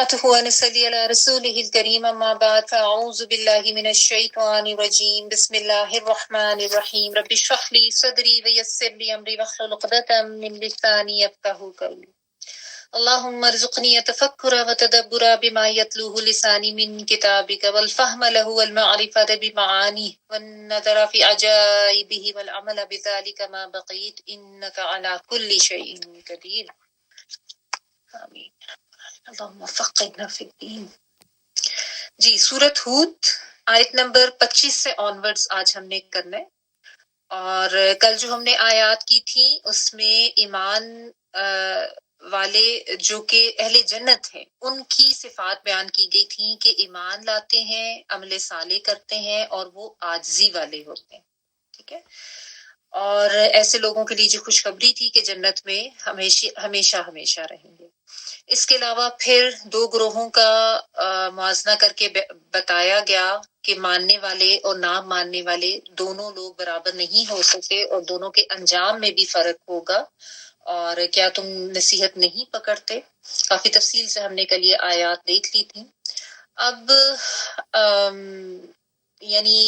نحمده ونصلي على رسوله الكريم أما بعد فأعوذ بالله من الشيطان الرجيم بسم الله الرحمن الرحيم رب اشرح لي صدري ويسر لي أمري واحلل عقدة من لساني يفقهوا قولي اللهم ارزقني التفكر وتدبر بما يتلوه لساني من كتابك والفهم له والمعرفة بمعانيه والنظر في عجائبه والعمل بذلك ما بقيت إنك على كل شيء قدير آمين اللهم فقهنا فی الدین۔ جی سورت ہود آیت نمبر 25 سے آنورڈز آج ہم نے کرنا ہے، اور کل جو ہم نے آیات کی تھی اس میں ایمان والے جو کہ اہل جنت ہیں ان کی صفات بیان کی گئی تھی کہ ایمان لاتے ہیں، عمل صالح کرتے ہیں اور وہ عاجزی والے ہوتے ہیں، ٹھیک ہے، اور ایسے لوگوں کے لیے جو خوشخبری تھی کہ جنت میں ہمیشہ ہمیشہ رہیں گے۔ اس کے علاوہ پھر دو گروہوں کا موازنہ کر کے بتایا گیا کہ ماننے والے اور نہ ماننے والے دونوں لوگ برابر نہیں ہو سکتے اور دونوں کے انجام میں بھی فرق ہوگا، اور کیا تم نصیحت نہیں پکڑتے۔ کافی تفصیل سے ہم نے کل یہ آیات دیکھ لی تھی۔ اب یعنی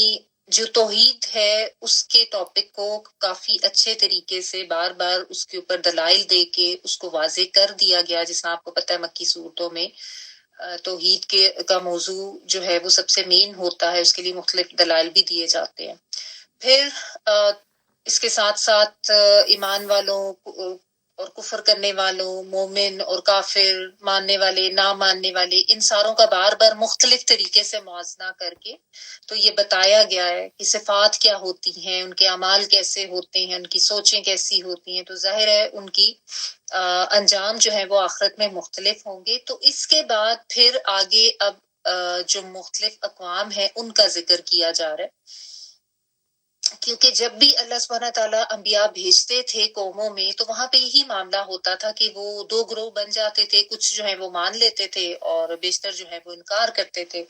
جو توحید ہے اس کے ٹاپک کو کافی اچھے طریقے سے بار بار اس کے اوپر دلائل دے کے اس کو واضح کر دیا گیا، جس میں آپ کو پتہ ہے مکی صورتوں میں توحید کا موضوع جو ہے وہ سب سے مین ہوتا ہے، اس کے لیے مختلف دلائل بھی دیے جاتے ہیں۔ پھر اس کے ساتھ ساتھ ایمان والوں اور کفر کرنے والوں، مومن اور کافر، ماننے والے نہ ماننے والے، ان ساروں کا بار بار مختلف طریقے سے موازنہ کر کے تو یہ بتایا گیا ہے کہ صفات کیا ہوتی ہیں، ان کے اعمال کیسے ہوتے ہیں، ان کی سوچیں کیسی ہوتی ہیں، تو ظاہر ہے ان کی انجام جو ہے وہ آخرت میں مختلف ہوں گے۔ تو اس کے بعد پھر آگے اب جو مختلف اقوام ہیں ان کا ذکر کیا جا رہا ہے، کیونکہ جب بھی اللہ سبحانہ تعالیٰ انبیاء بھیجتے تھے قوموں میں تو وہاں پہ یہی معاملہ ہوتا تھا کہ وہ دو گروہ بن جاتے تھے، کچھ جو ہے وہ مان لیتے تھے اور بیشتر جو ہے وہ انکار کرتے تھے۔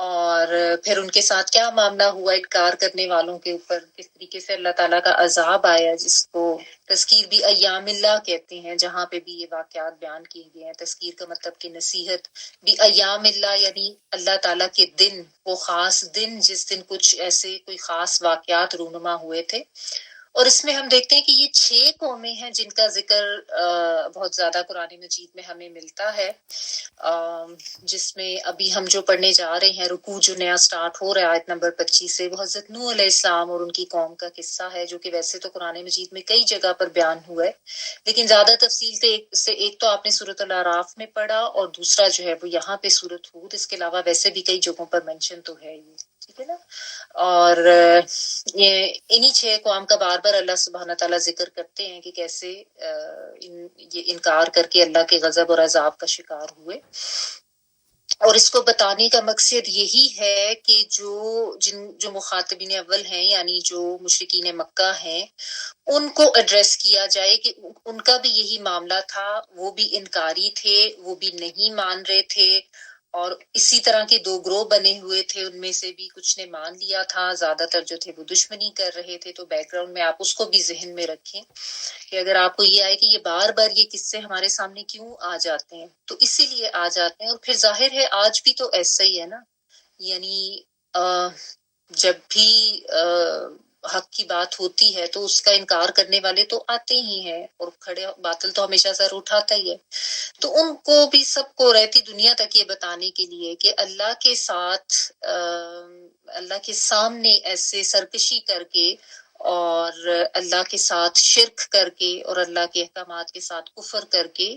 اور پھر ان کے ساتھ کیا معاملہ ہوا انکار کرنے والوں کے اوپر، کس طریقے سے اللہ تعالیٰ کا عذاب آیا، جس کو تذکیر بھی ایام اللہ کہتے ہیں، جہاں پہ بھی یہ واقعات بیان کیے گئے ہیں۔ تذکیر کا مطلب کہ نصیحت بھی ایام اللہ، یعنی اللہ تعالیٰ کے دن، وہ خاص دن جس دن کچھ ایسے کوئی خاص واقعات رونما ہوئے تھے۔ اور اس میں ہم دیکھتے ہیں کہ یہ 6 قومیں ہیں جن کا ذکر بہت زیادہ قرآن مجید میں ہمیں ملتا ہے، جس میں ابھی ہم جو پڑھنے جا رہے ہیں رکوع جو نیا سٹارٹ ہو رہا ہے آیت نمبر 25 سے، وہ حضرت نوح علیہ السلام اور ان کی قوم کا قصہ ہے، جو کہ ویسے تو قرآن مجید میں کئی جگہ پر بیان ہوا ہے، لیکن زیادہ تفصیل سے ایک تو آپ نے سورۃ الاعراف میں پڑھا اور دوسرا جو ہے وہ یہاں پہ سورۃ ہود، اس کے علاوہ ویسے بھی کئی جگہوں پر مینشن تو ہے یہ، ٹھیک ہے نا۔ اور یہ انہی 6 اقوام کا بار بار اللہ سبحانہ تعالیٰ ذکر کرتے ہیں کہ کیسے یہ انکار کر کے اللہ کے غضب اور عذاب کا شکار ہوئے، اور اس کو بتانے کا مقصد یہی ہے کہ جو مخاطبین اول ہیں، یعنی جو مشرکین مکہ ہیں، ان کو ایڈریس کیا جائے کہ ان کا بھی یہی معاملہ تھا، وہ بھی انکاری تھے، وہ بھی نہیں مان رہے تھے، اور اسی طرح کے 2 گروہ بنے ہوئے تھے، ان میں سے بھی کچھ نے مان لیا تھا، زیادہ تر جو تھے وہ دشمنی کر رہے تھے۔ تو بیک گراؤنڈ میں آپ اس کو بھی ذہن میں رکھیں کہ اگر آپ کو یہ آئے کہ یہ بار بار یہ قصے ہمارے سامنے کیوں آ جاتے ہیں، تو اسی لیے آ جاتے ہیں، اور پھر ظاہر ہے آج بھی تو ایسا ہی ہے نا، یعنی جب بھی حق کی بات ہوتی ہے تو اس کا انکار کرنے والے تو آتے ہی ہیں، اور کھڑے باطل تو ہمیشہ سر اٹھاتا ہی ہے۔ تو ان کو بھی سب کو رہتی دنیا تک یہ بتانے کے لیے کہ اللہ کے ساتھ اللہ کے سامنے ایسے سرکشی کر کے اور اللہ کے ساتھ شرک کر کے اور اللہ کے احکامات کے ساتھ کفر کر کے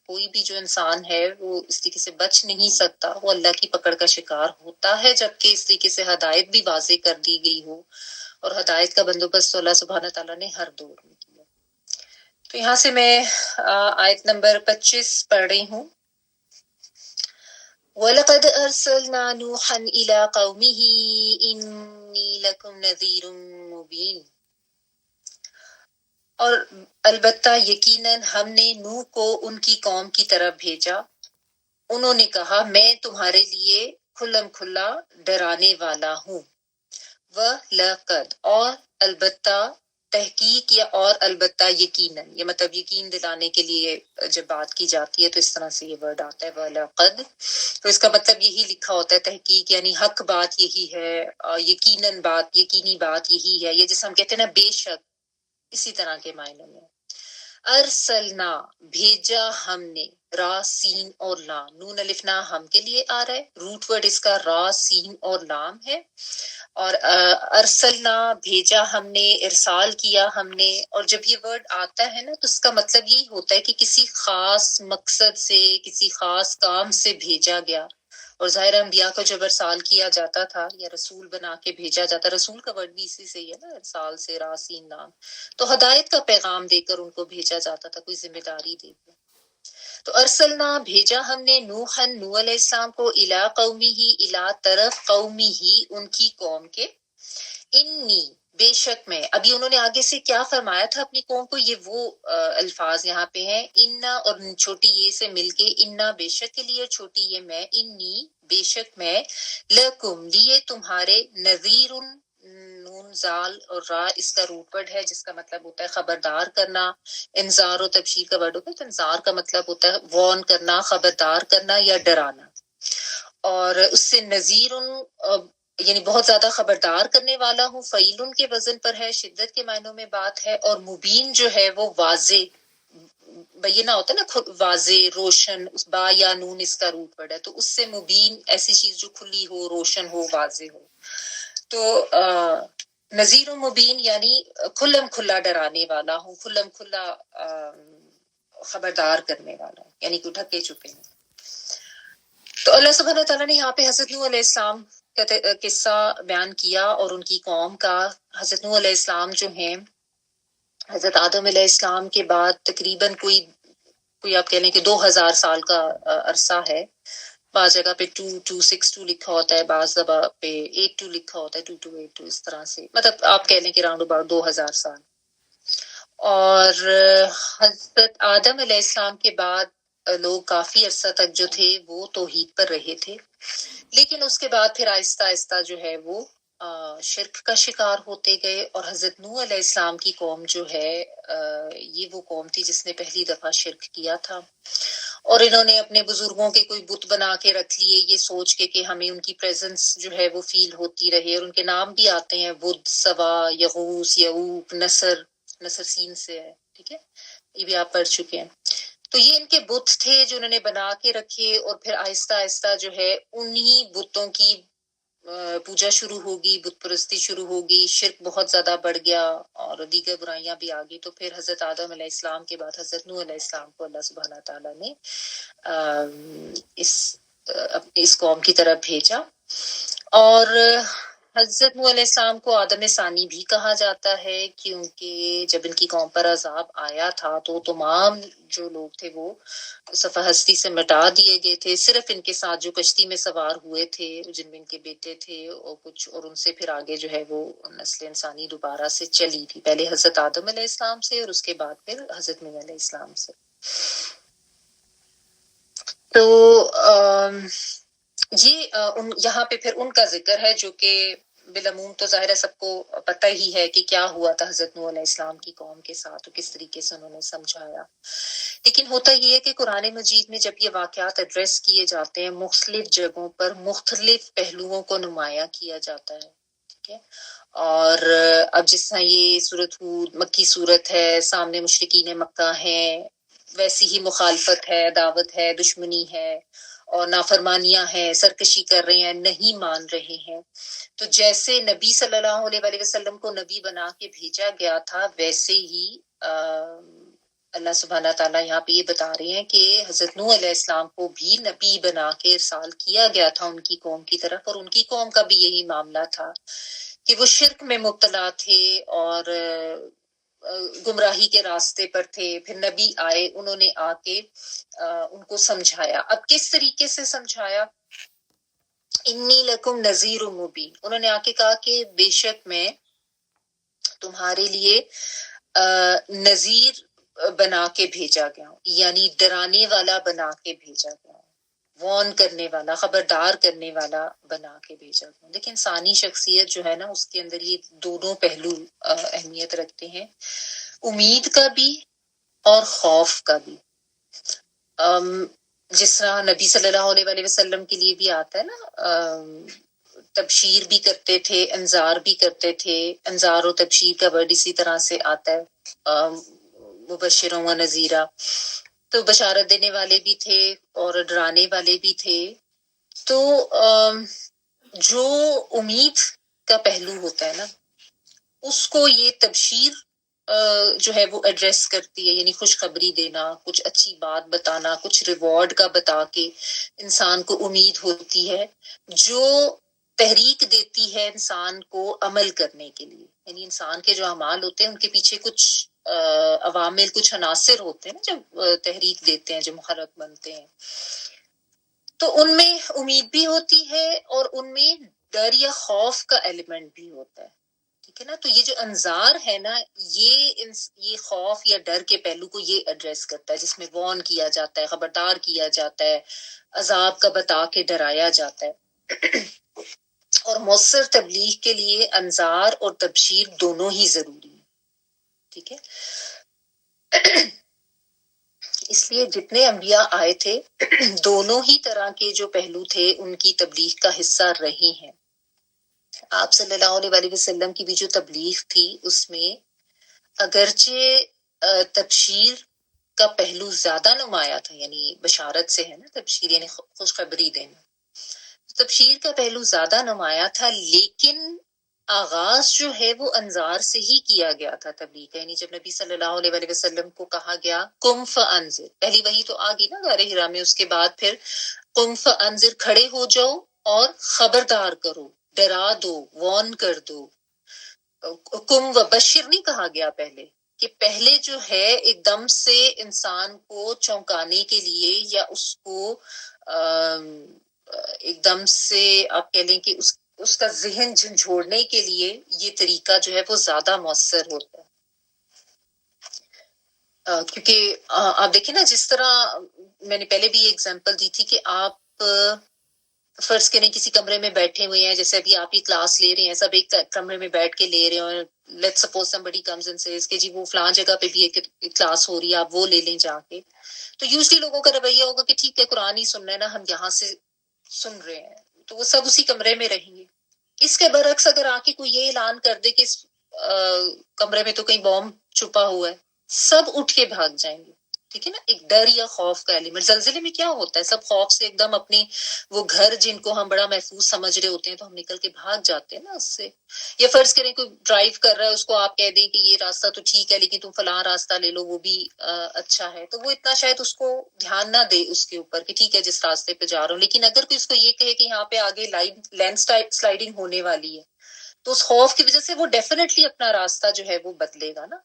کوئی بھی جو انسان ہے وہ اس طریقے سے بچ نہیں سکتا، وہ اللہ کی پکڑ کا شکار ہوتا ہے، جبکہ اس طریقے سے ہدایت بھی واضح کر دی گئی ہو، اور ہدایت کا بندوبست تو اللہ سبحانہ تعالیٰ نے ہر دور میں کیا۔ تو یہاں سے میں آیت نمبر 25 پڑھ رہی ہوں۔ وَلَقَدْ أَرْسَلْنَا نُوحًا إِلَىٰ قَوْمِهِ إِنِّي لَكُمْ نَذِيرٌ مُّبِينٌ، اور البتہ یقیناً ہم نے نوح کو ان کی قوم کی طرف بھیجا، انہوں نے کہا میں تمہارے لیے کھلم کھلا ڈرانے والا ہوں۔ وَلَقَدْ، اور البتہ تحقیق یا اور البتہ یقیناً، یہ مطلب یقین دلانے کے لیے جب بات کی جاتی ہے تو اس طرح سے یہ ورڈ آتا ہے وَلَقَدْ، تو اس کا مطلب یہی لکھا ہوتا ہے تحقیق یعنی حق بات یہی ہے، یقیناً بات، یقینی بات یہی ہے، یہ جیسے ہم کہتے ہیں نا بے شک، اسی طرح کے معنی میں۔ ارسلنا بھیجا ہم نے، را سین اور لام، نون الف نا ہم کے لیے آ رہا ہے، روٹ ورڈ اس کا را سین اور لام ہے، اور ارسلنا بھیجا ہم نے، ارسال کیا ہم نے، اور جب یہ ورڈ آتا ہے نا تو اس کا مطلب یہی ہوتا ہے کہ کسی خاص مقصد سے، کسی خاص کام سے بھیجا گیا، اور ظاہر انبیاء کو جب ارسال کیا جاتا تھا یا رسول بنا کے بھیجا جاتا، رسول کا ورڈ بھی اسی سے ہی ہے نا، ارسال سے، راسین نام، تو ہدایت کا پیغام دے کر ان کو بھیجا جاتا تھا، کوئی ذمہ داری دے کر۔ تو ارسلنا بھیجا ہم نے نوحن، نوح علیہ السلام کو، الی قومی ہی، الی طرف قومی ہی، ان کی قوم کے، انی بے شک میں، ابھی انہوں نے آگے سے کیا فرمایا تھا اپنی قوم کو، یہ وہ الفاظ یہاں پہ ہیں، انا اور چھوٹی یہ سے مل کے، انا بے شک کے لیے، چھوٹی یہ میں، انی بے شک میں، لکم لیے تمہارے، نذیر، نون زال اور را اس کا روٹ ورڈ ہے جس کا مطلب ہوتا ہے خبردار کرنا، انذار و تبشیر کا ورڈ ہوتا ہے، تو انذار کا مطلب ہوتا ہے وارن کرنا، خبردار کرنا یا ڈرانا، اور اس سے نذیر یعنی بہت زیادہ خبردار کرنے والا ہوں، فعیل کے وزن پر ہے، شدت کے معنوں میں بات ہے، اور مبین جو ہے وہ واضح، بینہ ہوتا ہے نا واضح، روشن، اس با یا نون اس کا روٹ ورڈ ہے، تو اس سے مبین ایسی چیز جو کھلی ہو، روشن ہو، واضح ہو، تو نذیر و مبین یعنی کھلم کھلا ڈرانے والا ہوں، کھلم کھلا خبردار کرنے والا ہوں، یعنی کہ ڈھکے چھپے ہیں۔ تو اللہ سبحانہ تعالیٰ نے یہاں پہ حضرت نوح علیہ السلام کا قصہ بیان کیا اور ان کی قوم کا۔ حضرت نوح علیہ السلام جو ہیں، حضرت آدم علیہ السلام کے بعد تقریباً کوئی آپ کہہ لیں کہ 2000 سال کا عرصہ ہے، بعض جگہ پہ 2262 لکھا ہوتا ہے، بعض جگہ پہ 82 لکھا ہوتا ہے، 2282 اس طرح سے، مطلب آپ کہہ لیں کہ راؤنڈ اباؤٹ 2000 سال۔ اور حضرت آدم علیہ السلام کے بعد لوگ کافی عرصہ تک جو تھے وہ توحید پر رہے تھے، لیکن اس کے بعد پھر آہستہ آہستہ جو ہے وہ شرک کا شکار ہوتے گئے، اور حضرت نوح علیہ السلام کی قوم جو ہے یہ وہ قوم تھی جس نے پہلی دفعہ شرک کیا تھا، اور انہوں نے اپنے بزرگوں کے کوئی بت بنا کے رکھ لیے یہ سوچ کے کہ ہمیں ان کی پریزنس جو ہے وہ فیل ہوتی رہے، اور ان کے نام بھی آتے ہیں، بدھ، سوا، یغوث، یعوق، نصر سین سے ہے، ٹھیک ہے، یہ بھی آپ پڑھ چکے ہیں۔ تو یہ ان کے بت تھے جو انہوں نے بنا کے رکھے، اور پھر آہستہ آہستہ جو ہے انہی بتوں کی پوجا شروع ہوگی، بت پرستی شروع ہوگی، شرک بہت زیادہ بڑھ گیا اور دیگر برائیاں بھی آ گئی، تو پھر حضرت آدم علیہ السلام کے بعد حضرت نوح علیہ السلام کو اللہ سبحانہ تعالیٰ نے اس قوم کی طرف بھیجا، اور حضرت نوح علیہ السلام کو آدم ثانی بھی کہا جاتا ہے، کیونکہ جب ان کی قوم پر عذاب آیا تھا تو تمام جو لوگ تھے وہ صفحہ ہستی سے مٹا دیے گئے تھے، صرف ان کے ساتھ جو کشتی میں سوار ہوئے تھے جن میں ان کے بیٹے تھے اور کچھ، اور ان سے پھر آگے جو ہے وہ نسل انسانی دوبارہ سے چلی تھی، پہلے حضرت آدم علیہ السلام سے اور اس کے بعد پھر حضرت نوح علیہ السلام سے۔ تو یہاں پہ پھر ان کا ذکر ہے جو کہ بالعموم تو ظاہر ہے سب کو پتہ ہی ہے کہ کیا ہوا تھا حضرت نوح علیہ السلام کی قوم کے ساتھ اور کس طریقے سے انہوں نے سمجھایا، لیکن ہوتا یہ ہے کہ قرآن مجید میں جب یہ واقعات ایڈریس کیے جاتے ہیں مختلف جگہوں پر مختلف پہلوؤں کو نمایاں کیا جاتا ہے، ٹھیک ہے، اور اب جس طرح یہ سورۃ ہود مکی سورت ہے، سامنے مشرکین مکہ ہیں، ویسی ہی مخالفت ہے، دعوت ہے، دشمنی ہے اور نافرمانیاں ہیں، سرکشی کر رہے ہیں، نہیں مان رہے ہیں، تو جیسے نبی صلی اللہ علیہ وآلہ وسلم کو نبی بنا کے بھیجا گیا تھا ویسے ہی اللہ سبحانہ تعالیٰ یہاں پہ یہ بتا رہے ہیں کہ حضرت نوح علیہ السلام کو بھی نبی بنا کے ارسال کیا گیا تھا ان کی قوم کی طرف، اور ان کی قوم کا بھی یہی معاملہ تھا کہ وہ شرک میں مبتلا تھے اور گمراہی کے راستے پر تھے، پھر نبی آئے، انہوں نے آ کے ان کو سمجھایا۔ اب کس طریقے سے سمجھایا؟ انی لکم نذیر مبین، انہوں نے آ کے کہا کہ بے شک میں تمہارے لیے نذیر بنا کے بھیجا گیا ہوں، یعنی ڈرانے والا بنا کے بھیجا گیا ہوں، وارن کرنے والا، خبردار کرنے والا بنا کے بھیجا گیا. لیکن انسانی شخصیت جو ہے نا، اس کے اندر یہ دونوں پہلو اہمیت رکھتے ہیں، امید کا بھی اور خوف کا بھی. جس طرح نبی صلی اللہ علیہ وسلم کے لیے بھی آتا ہے نا، تبشیر بھی کرتے تھے، انذار بھی کرتے تھے. انذار و تبشیر کا ورڈ اسی طرح سے آتا ہے، مبشروں و نذیرہ. تو بشارت دینے والے بھی تھے اور ڈرانے والے بھی تھے. تو جو امید کا پہلو ہوتا ہے نا، اس کو یہ تبشیر جو ہے وہ ایڈریس کرتی ہے، یعنی خوشخبری دینا، کچھ اچھی بات بتانا، کچھ ریوارڈ کا بتا کے انسان کو امید ہوتی ہے، جو تحریک دیتی ہے انسان کو عمل کرنے کے لیے. یعنی انسان کے جو اعمال ہوتے ہیں ان کے پیچھے کچھ عوامل، کچھ عناصر ہوتے ہیں جو تحریک دیتے ہیں، جو محرک بنتے ہیں. تو ان میں امید بھی ہوتی ہے اور ان میں ڈر یا خوف کا ایلیمنٹ بھی ہوتا ہے. ٹھیک ہے نا. تو یہ جو انذار ہے نا، یہ خوف یا ڈر کے پہلو کو یہ ایڈریس کرتا ہے، جس میں وارن کیا جاتا ہے، خبردار کیا جاتا ہے، عذاب کا بتا کے ڈرایا جاتا ہے. اور مؤثر تبلیغ کے لیے انذار اور تبشیر دونوں ہی ضروری ہیں. ٹھیک ہے. اس لیے جتنے انبیاء آئے تھے دونوں ہی طرح کے جو پہلو تھے ان کی تبلیغ کا حصہ رہے ہیں. آپ صلی اللہ علیہ وسلم کی بھی جو تبلیغ تھی اس میں اگرچہ تبشیر کا پہلو زیادہ نمایاں تھا، یعنی بشارت سے ہے نا تبشیر، یعنی خوشخبری دینا. تبشیر کا پہلو زیادہ نمایاں تھا، لیکن آغاز جو ہے وہ انذار سے ہی کیا گیا تھا تبلیغ کا. یعنی جب نبی صلی اللہ علیہ وسلم کو کہا گیا قم فانذر، پہلی وحی تو آ گئی نا غار حرا میں، اس کے بعد پھر قم فانذر، کھڑے ہو جاؤ اور خبردار کرو، ڈرا دو، وارن کر دو. قم و بشر نہیں کہا گیا پہلے، کہ پہلے جو ہے ایک دم سے انسان کو چونکانے کے لیے یا اس کو ایک دم سے آپ کہہ لیں کہ اس کا ذہن جھنجھوڑنے کے لیے یہ طریقہ جو ہے وہ زیادہ مؤثر ہوتا ہے. کیونکہ آپ دیکھیں نا، جس طرح میں نے پہلے بھی یہ اگزامپل دی تھی کہ آپ فرض کریں کسی کمرے میں بیٹھے ہوئے ہیں، جیسے ابھی آپ ہی کلاس لے رہے ہیں، سب ایک کمرے میں بیٹھ کے لے رہے ہیں، اور let's suppose somebody comes and says کہ جی وہ فلاں جگہ پہ بھی ایک کلاس ہو رہی ہے، آپ وہ لے لیں جا کے. تو یوزلی لوگوں کا رویہ ہوگا کہ ٹھیک ہے قرآن ہی سننا ہے نا، ہم یہاں سے سن رہے ہیں، تو وہ سب اسی کمرے میں رہیں گے. اس کے برعکس اگر آ کے کوئی یہ اعلان کر دے کہ اس کمرے میں تو کہیں بوم چھپا ہوا ہے، سب اٹھ کے بھاگ جائیں گے. ٹھیک ہے نا. ایک ڈر یا خوف کا ایلیمنٹ. زلزلے میں کیا ہوتا ہے، سب خوف سے ایک دم اپنی وہ گھر جن کو ہم بڑا محفوظ سمجھ رہے ہوتے ہیں تو ہم نکل کے بھاگ جاتے ہیں نا اس سے. یا فرض کریں کوئی ڈرائیو کر رہا ہے، اس کو آپ کہہ دیں کہ یہ راستہ تو ٹھیک ہے لیکن تم فلاں راستہ لے لو، وہ بھی اچھا ہے، تو وہ اتنا شاید اس کو دھیان نہ دے اس کے اوپر کہ ٹھیک ہے جس راستے پہ جا رہا ہوں. لیکن اگر کوئی اس کو یہ کہے کہ یہاں پہ آگے لینڈ سلائڈنگ ہونے والی ہے، تو اس خوف کی وجہ سے وہ ڈیفینیٹلی اپنا راستہ جو ہے وہ بدلے گا نا.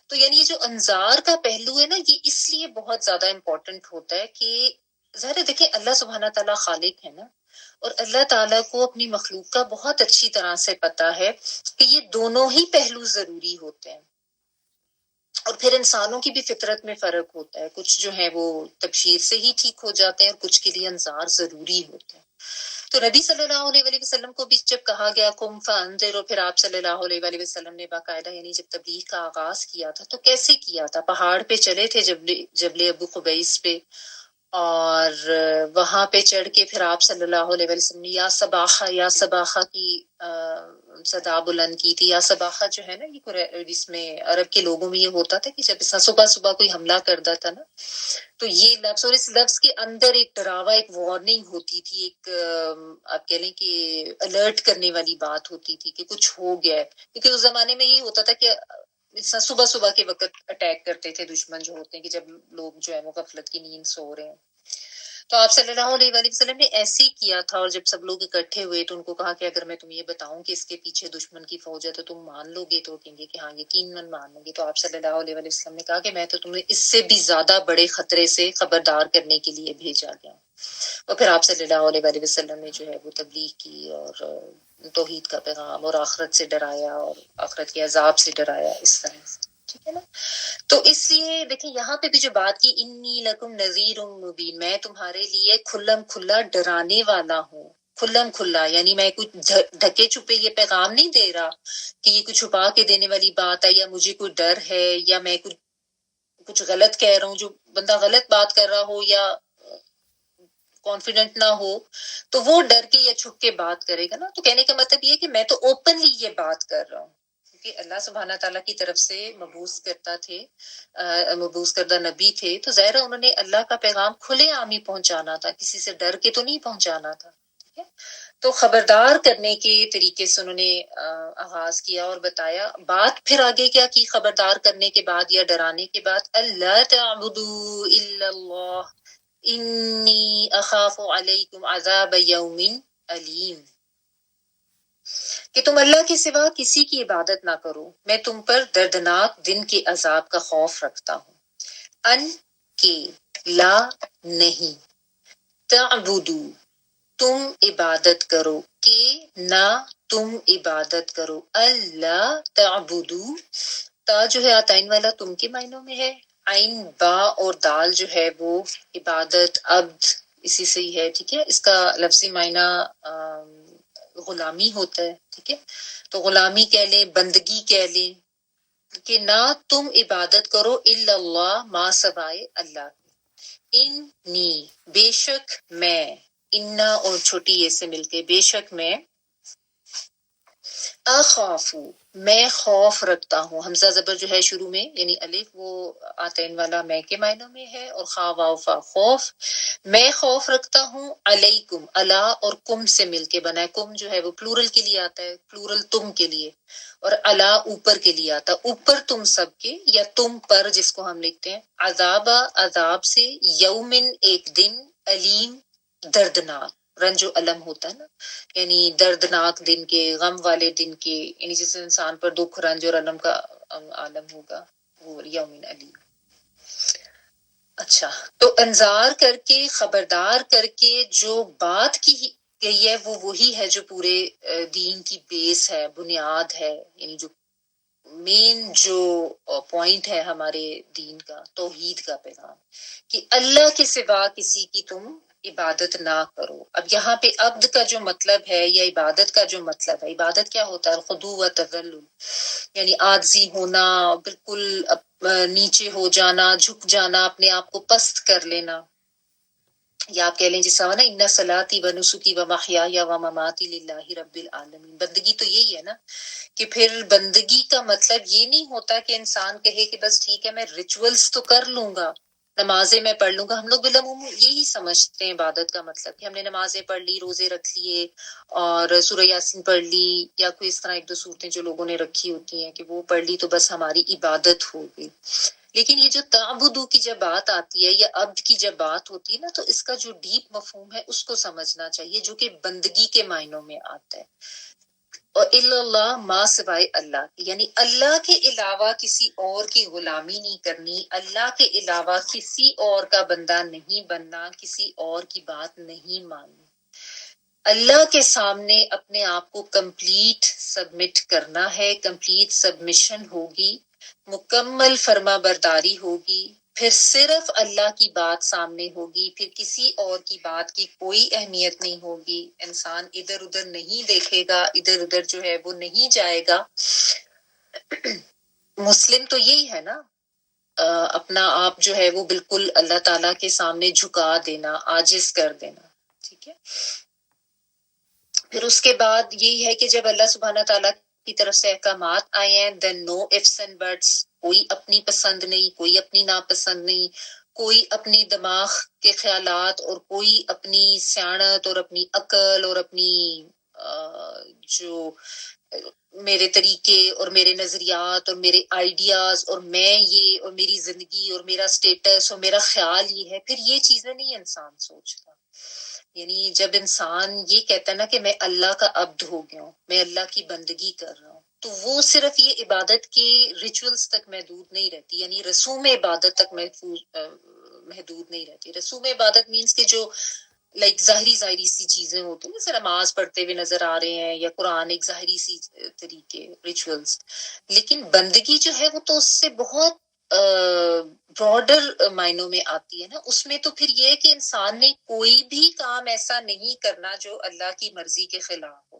تو یعنی یہ جو انذار کا پہلو ہے نا، یہ اس لیے بہت زیادہ امپورٹنٹ ہوتا ہے کہ ظاہر دیکھیں اللہ سبحانہ تعالیٰ خالق ہے نا، اور اللہ تعالیٰ کو اپنی مخلوق کا بہت اچھی طرح سے پتا ہے کہ یہ دونوں ہی پہلو ضروری ہوتے ہیں. اور پھر انسانوں کی بھی فطرت میں فرق ہوتا ہے، کچھ جو ہے وہ تبشیر سے ہی ٹھیک ہو جاتے ہیں اور کچھ کے لیے انذار ضروری ہوتے ہیں. تو نبی صلی اللہ علیہ وسلم کو بھی جب کہا گیا قم فانذر، اور پھر آپ صلی اللہ علیہ وسلم نے باقاعدہ یعنی جب تبلیغ کا آغاز کیا تھا تو کیسے کیا تھا؟ پہاڑ پہ چلے تھے جبل ابو قبیس پہ، اور وہاں پہ چڑھ کے پھر آپ صلی اللہ علیہ وسلم نے یا صباحہ کی صدا بلند کی تھی. یا صباحہ جو ہے نا، یہ اس میں عرب کے لوگوں میں یہ ہوتا تھا کہ جب صبح صبح کوئی حملہ کرتا تھا نا، تو یہ لفظ، اور اس لفظ کے اندر ایک ڈراوا، ایک وارننگ ہوتی تھی، ایک آپ کہہ لیں کہ الرٹ کرنے والی بات ہوتی تھی کہ کچھ ہو گیا ہے. کیونکہ اس زمانے میں یہی ہوتا تھا کہ صبح صبح کے وقت اٹیک کرتے تھے دشمن جو ہوتے ہیں، کہ جب لوگ جو ہے وہ غفلت کی نیند سو رہے ہیں. تو آپ صلی اللہ علیہ وسلم نے ایسے ہی کیا تھا، اور جب سب لوگ اکٹھے ہوئے تو ان کو کہا کہ اگر میں تمہیں یہ بتاؤں کہ اس کے پیچھے دشمن کی فوج ہے تو تم مان لو گے؟ تو کہیں گے کہ ہاں یقیناً مان لوں گے. تو آپ صلی اللہ علیہ وسلم نے کہا کہ میں تو تمہیں اس سے بھی زیادہ بڑے خطرے سے خبردار کرنے کے لیے بھیجا گیا. اور پھر آپ صلی اللہ علیہ وسلم نے جو ہے وہ تبلیغ کی اور توحید کا پیغام اور آخرت سے ڈرایا اور آخرت کے عذاب سے ڈرایا، اس طرح سے. ٹھیک ہے نا. تو اس لیے دیکھیں یہاں پہ بھی جو بات کی انی لکم نذیر مبین، میں تمہارے لیے کھلم کھلا ڈرانے والا ہوں. کھلم کھلا یعنی میں کچھ ڈھکے چھپے یہ پیغام نہیں دے رہا کہ یہ کچھ چھپا کے دینے والی بات ہے، یا مجھے کوئی ڈر ہے، یا میں کچھ غلط کہہ رہا ہوں. جو بندہ غلط بات کر رہا ہو یا کانفیڈنٹ نہ ہو تو وہ ڈر کے یا چھپ کے بات کرے گا نا. تو کہنے کا مطلب یہ ہے کہ میں تو اوپنلی یہ بات کر رہا ہوں، کیونکہ اللہ سبحانہ تعالیٰ کی طرف سے مبعوث کردہ نبی تھے، تو ظاہر ہے انہوں نے اللہ کا پیغام کھلے عام ہی پہنچانا تھا، کسی سے ڈر کے تو نہیں پہنچانا تھا. ٹھیک ہے، تو خبردار کرنے کے طریقے سے انہوں نے آغاز کیا اور بتایا. بات پھر آگے کیا کی خبردار کرنے کے بعد یا ڈرانے کے بعد؟ اللہ تعبدوا الا اللہ انی اخاف علیکم عذاب یوم علیم، کہ تم اللہ کے سوا کسی کی عبادت نہ کرو، میں تم پر دردناک دن کے عذاب کا خوف رکھتا ہوں. ان کے لا نہیں، تعبدو تم عبادت کرو، کہ نہ تم عبادت کرو، اللہ تعبدو تا جو ہے آتائن والا تم کے معنوں میں ہے، عین با اور دال جو ہے وہ عبادت عبد اسی سے ہی ہے. ٹھیک ہے، اس کا لفظی معنی غلامی ہوتا ہے. ٹھیک ہے، تو غلامی کہہ لیں، بندگی کہہ لیں، کہ نہ تم عبادت کرو الا اللہ ما سوائے اللہ کے. انی بے شک میں، انا اور چھوٹی یہ سے مل کے بے شک میں، اخافو میں خوف رکھتا ہوں. حمزہ زبر جو ہے شروع میں یعنی الف وہ آتین والا میں کے معنوں میں ہے، اور خا واو فا خوف. میں خوف رکھتا ہوں علیکم، الا اور کم سے مل کے بنا ہے. کم جو ہے وہ پلورل کے لیے آتا ہے، پلورل تم کے لیے، اور الا اوپر کے لیے آتا ہے، اوپر تم سب کے یا تم پر جس کو ہم لکھتے ہیں. عذاب عذاب سے، یومن ایک دن، علیم دردناک، رنج و علم ہوتا ہے نا، یعنی دردناک دن کے، غم والے دن کے، یعنی جس انسان پر دکھ رنج اور علم کا عالم ہوگا وہ یومن علیم. اچھا، تو انذار کر کے، خبردار کر کے جو بات کی گئی ہے وہ وہی ہے جو پورے دین کی بیس ہے، بنیاد ہے، یعنی جو مین جو پوائنٹ ہے ہمارے دین کا، توحید کا پیغام، کہ اللہ کے سوا کسی کی تم عبادت نہ کرو. اب یہاں پہ عبد کا جو مطلب ہے یا عبادت کا جو مطلب ہے، عبادت کیا ہوتا ہے؟ الخضوع و تذلل، یعنی عاجزی ہونا، بالکل نیچے ہو جانا، جھک جانا، اپنے آپ کو پست کر لینا. یا آپ کہہ لیں جس طرح نا ان صلاتی و نسکی و محیای و مماتی للہ رب العالمین. بندگی تو یہی ہے نا، کہ پھر بندگی کا مطلب یہ نہیں ہوتا کہ انسان کہے کہ بس ٹھیک ہے میں ریچولز تو کر لوں گا، نمازیں میں پڑھ لوں گا. ہم لوگ بالعموم یہی سمجھتے ہیں عبادت کا مطلب کہ ہم نے نمازیں پڑھ لی، روزے رکھ لیے، اور سورہ یاسین پڑھ لی، یا کوئی اس طرح ایک دو صورتیں جو لوگوں نے رکھی ہوتی ہیں کہ وہ پڑھ لی تو بس ہماری عبادت ہو گئی. لیکن یہ جو تعبدو کی جب بات آتی ہے یا عبد کی جب بات ہوتی ہے نا، تو اس کا جو ڈیپ مفہوم ہے اس کو سمجھنا چاہیے، جو کہ بندگی کے معنوں میں آتا ہے. اور الا اللہ ما سوائے اللہ کی، یعنی اللہ کے علاوہ کسی اور کی غلامی نہیں کرنی، اللہ کے علاوہ کسی اور کا بندہ نہیں بننا، کسی اور کی بات نہیں ماننی. اللہ کے سامنے اپنے آپ کو کمپلیٹ سبمٹ کرنا ہے، کمپلیٹ سبمیشن ہوگی، مکمل فرما برداری ہوگی، پھر صرف اللہ کی بات سامنے ہوگی، پھر کسی اور کی بات کی کوئی اہمیت نہیں ہوگی. انسان ادھر ادھر نہیں دیکھے گا، ادھر ادھر جو ہے وہ نہیں جائے گا. مسلم تو یہی ہے نا، اپنا آپ جو ہے وہ بالکل اللہ تعالیٰ کے سامنے جھکا دینا، عاجز کر دینا. ٹھیک ہے، پھر اس کے بعد یہی ہے کہ جب اللہ سبحانہ تعالیٰ کی طرف سے احکامات آئے ہیں then no ifs and buts، کوئی اپنی پسند نہیں، کوئی اپنی ناپسند نہیں، کوئی اپنی دماغ کے خیالات اور کوئی اپنی سیاست اور اپنی عقل اور اپنی جو میرے طریقے اور میرے نظریات اور میرے آئیڈیاز اور میں یہ اور میری زندگی اور میرا سٹیٹس اور میرا خیال یہ ہے، پھر یہ چیزیں نہیں انسان سوچتا. یعنی جب انسان یہ کہتا ہے نا کہ میں اللہ کا عبد ہو گیا ہوں، میں اللہ کی بندگی کر رہا ہوں، تو وہ صرف یہ عبادت کے ریچولز تک محدود نہیں رہتی، یعنی رسوم عبادت تک محدود نہیں رہتی. رسوم عبادت مینس کہ جو لائک ظاہری سی چیزیں ہوتی ہیں، جیسے نماز پڑھتے ہوئے نظر آ رہے ہیں یا قرآن، ایک ظاہری سی طریقے ریچولس. لیکن بندگی جو ہے وہ تو اس سے بہت براڈر معنوں میں آتی ہے نا. اس میں تو پھر یہ ہے کہ انسان نے کوئی بھی کام ایسا نہیں کرنا جو اللہ کی مرضی کے خلاف ہو.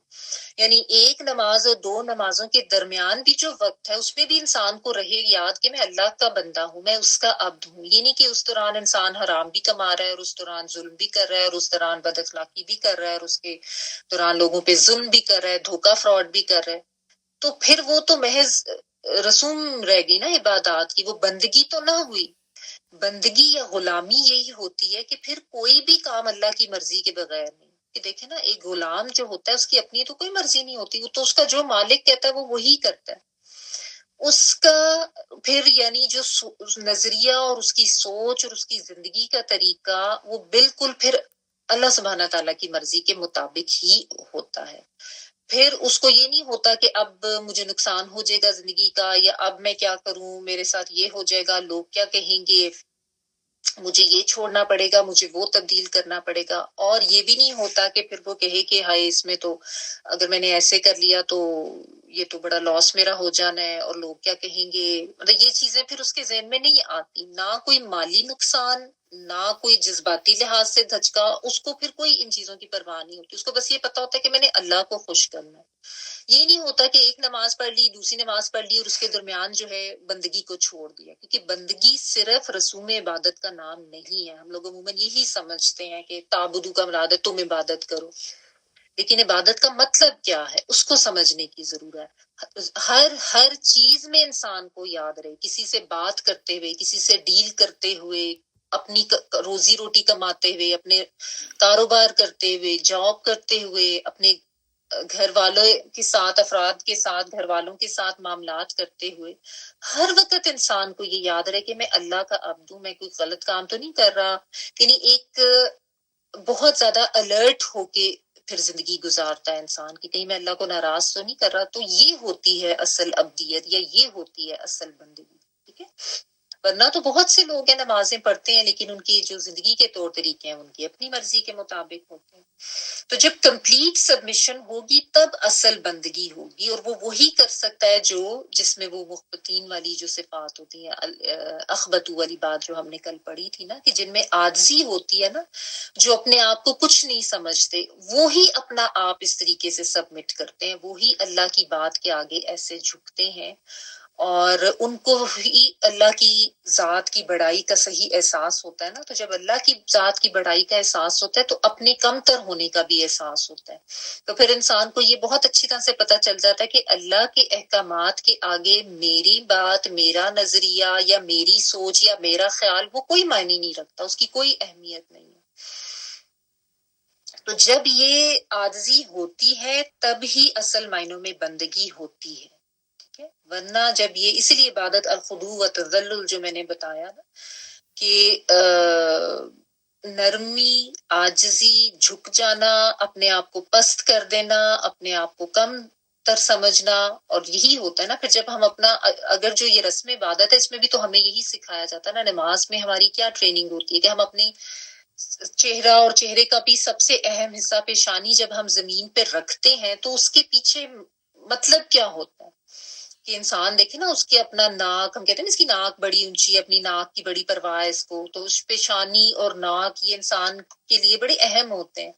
یعنی ایک نماز اور دو نمازوں کے درمیان بھی جو وقت ہے اس میں بھی انسان کو رہے یاد کہ میں اللہ کا بندہ ہوں، میں اس کا عبد ہوں. یہ نہیں کہ اس دوران انسان حرام بھی کما رہا ہے اور اس دوران ظلم بھی کر رہا ہے اور اس دوران بد اخلاقی بھی کر رہا ہے اور اس کے دوران لوگوں پہ ظلم بھی کر رہا ہے، دھوکہ فراڈ بھی کر رہا ہے. تو پھر وہ تو محض رسوم رہ گئی نا عبادات کی، وہ بندگی تو نہ ہوئی. بندگی یا غلامی یہی ہوتی ہے کہ پھر کوئی بھی کام اللہ کی مرضی کے بغیر نہیں. کہ دیکھیں نا، ایک غلام جو ہوتا ہے اس کی اپنی تو کوئی مرضی نہیں ہوتی، وہ تو اس کا جو مالک کہتا ہے وہ وہی کرتا ہے. اس کا پھر یعنی جو نظریہ اور اس کی سوچ اور اس کی زندگی کا طریقہ وہ بالکل پھر اللہ سبحانہ تعالیٰ کی مرضی کے مطابق ہی ہوتا ہے. پھر اس کو یہ نہیں ہوتا کہ اب مجھے نقصان ہو جائے گا زندگی کا، یا اب میں کیا کروں، میرے ساتھ یہ ہو جائے گا، لوگ کیا کہیں گے، مجھے یہ چھوڑنا پڑے گا، مجھے وہ تبدیل کرنا پڑے گا. اور یہ بھی نہیں ہوتا کہ پھر وہ کہے کہ ہائے اس میں تو اگر میں نے ایسے کر لیا تو یہ تو بڑا لاس میرا ہو جانا ہے اور لوگ کیا کہیں گے. مطلب یہ چیزیں پھر اس کے ذہن میں نہیں آتی، نہ کوئی مالی نقصان، نہ کوئی جذباتی لحاظ سے دھچکا. اس کو پھر کوئی ان چیزوں کی پرواہ نہیں ہوتی. اس کو بس یہ پتا ہوتا ہے کہ میں نے اللہ کو خوش کرنا ہے. یہ نہیں ہوتا کہ ایک نماز پڑھ لی، دوسری نماز پڑھ لی اور اس کے درمیان جو ہے بندگی کو چھوڑ دیا. کیونکہ بندگی صرف رسوم عبادت کا نام نہیں ہے. ہم لوگ عموماً یہی سمجھتے ہیں کہ تعبدو کا مراد ہے تم عبادت کرو، لیکن عبادت کا مطلب کیا ہے اس کو سمجھنے کی ضرورت ہے. ہر چیز میں انسان کو یاد رہے، کسی سے بات کرتے ہوئے، کسی سے ڈیل کرتے ہوئے، اپنی روزی روٹی کماتے ہوئے، اپنے کاروبار کرتے ہوئے، جاب کرتے ہوئے، اپنے گھر والوں کے ساتھ، افراد کے ساتھ، گھر والوں کے ساتھ معاملات کرتے ہوئے ہر وقت انسان کو یہ یاد رہے کہ میں اللہ کا عبد ہوں، میں کوئی غلط کام تو نہیں کر رہا. یعنی ایک بہت زیادہ الرٹ ہو کے پھر زندگی گزارتا ہے انسان کہ کہیں میں اللہ کو ناراض تو نہیں کر رہا. تو یہ ہوتی ہے اصل عبدیت، یا یہ ہوتی ہے اصل بندگی. ٹھیک ہے. ورنہ تو بہت سے لوگ ہیں نمازیں پڑھتے ہیں لیکن ان کی جو زندگی کے طور طریقے ہیں ان کی اپنی مرضی کے مطابق ہوتے ہیں. تو جب کمپلیٹ سبمیشن ہوگی تب اصل بندگی ہوگی، اور وہ وہی کر سکتا ہے جو جس میں وہ مخبتین والی جو صفات ہوتی ہیں، اخبتو والی بات جو ہم نے کل پڑھی تھی نا، کہ جن میں عاجزی ہوتی ہے نا، جو اپنے آپ کو کچھ نہیں سمجھتے وہی اپنا آپ اس طریقے سے سبمٹ کرتے ہیں، وہی اللہ کی بات کے آگے ایسے جھکتے ہیں، اور ان کو ہی اللہ کی ذات کی بڑائی کا صحیح احساس ہوتا ہے نا. تو جب اللہ کی ذات کی بڑائی کا احساس ہوتا ہے تو اپنے کم تر ہونے کا بھی احساس ہوتا ہے. تو پھر انسان کو یہ بہت اچھی طرح سے پتہ چل جاتا ہے کہ اللہ کے احکامات کے آگے میری بات، میرا نظریہ یا میری سوچ یا میرا خیال وہ کوئی معنی نہیں رکھتا، اس کی کوئی اہمیت نہیں ہے. تو جب یہ عاجزی ہوتی ہے تب ہی اصل معنوں میں بندگی ہوتی ہے. ورنہ جب یہ، اسی لیے عبادت الخضوع و تذلل جو میں نے بتایا نا کہ نرمی، عاجزی، جھک جانا، اپنے آپ کو پست کر دینا، اپنے آپ کو کم تر سمجھنا. اور یہی ہوتا ہے نا پھر جب ہم اپنا، اگر جو یہ رسم عبادت ہے اس میں بھی تو ہمیں یہی سکھایا جاتا ہے نا. نماز میں ہماری کیا ٹریننگ ہوتی ہے کہ ہم اپنی چہرہ اور چہرے کا بھی سب سے اہم حصہ پیشانی جب ہم زمین پہ رکھتے ہیں تو اس کے پیچھے مطلب کیا ہوتا ہے کہ انسان دیکھے نا، اس کے اپنا ناک، ہم کہتے ہیں نا اس کی ناک بڑی اونچی ہے، اپنی ناک کی بڑی پرواہ ہے اس کو، تو اس پیشانی اور ناک یہ انسان کے لیے بڑے اہم ہوتے ہیں.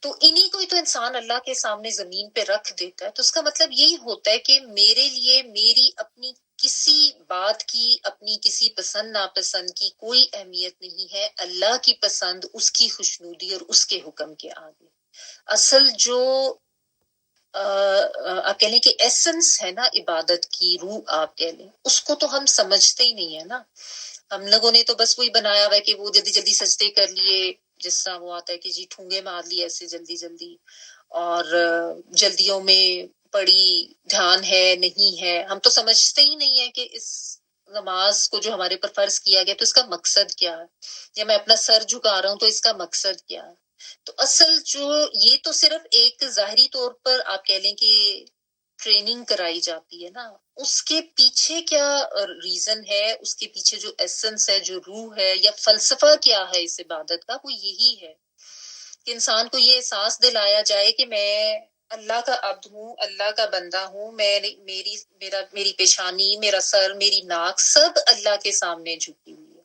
تو انہی کو ہی تو انسان اللہ کے سامنے زمین پہ رکھ دیتا ہے. تو اس کا مطلب یہی ہوتا ہے کہ میرے لیے میری اپنی کسی بات کی، اپنی کسی پسند ناپسند کی کوئی اہمیت نہیں ہے اللہ کی پسند، اس کی خوشنودی اور اس کے حکم کے آگے. اصل جو آپ کہہ لیں کہ ایسنس ہے نا عبادت کی، روح آپ کہہ لیں، اس کو تو ہم سمجھتے ہی نہیں ہے نا. ہم لوگوں نے تو بس وہی بنایا ہوا ہے کہ وہ جلدی جلدی سجدے کر لیے، جس طرح وہ آتا ہے کہ جی ٹھونگے مار لیے ایسے جلدی جلدی، اور جلدیوں میں پڑی، دھیان ہے نہیں ہے. ہم تو سمجھتے ہی نہیں ہے کہ اس نماز کو جو ہمارے پر فرض کیا گیا تو اس کا مقصد کیا ہے، یا میں اپنا سر جھکا رہا ہوں تو اس کا مقصد کیا ہے. تو اصل جو یہ تو صرف ایک ظاہری طور پر آپ کہہ لیں کہ ٹریننگ کرائی جاتی ہے نا، اس کے پیچھے کیا ریزن ہے، اس کے پیچھے جو ایسنس ہے، جو روح ہے یا فلسفہ کیا ہے اس عبادت کا، وہ یہی ہے کہ انسان کو یہ احساس دلایا جائے کہ میں اللہ کا عبد ہوں، اللہ کا بندہ ہوں، میری پیشانی، میرا سر، میری ناک سب اللہ کے سامنے جھکی ہوئی ہے۔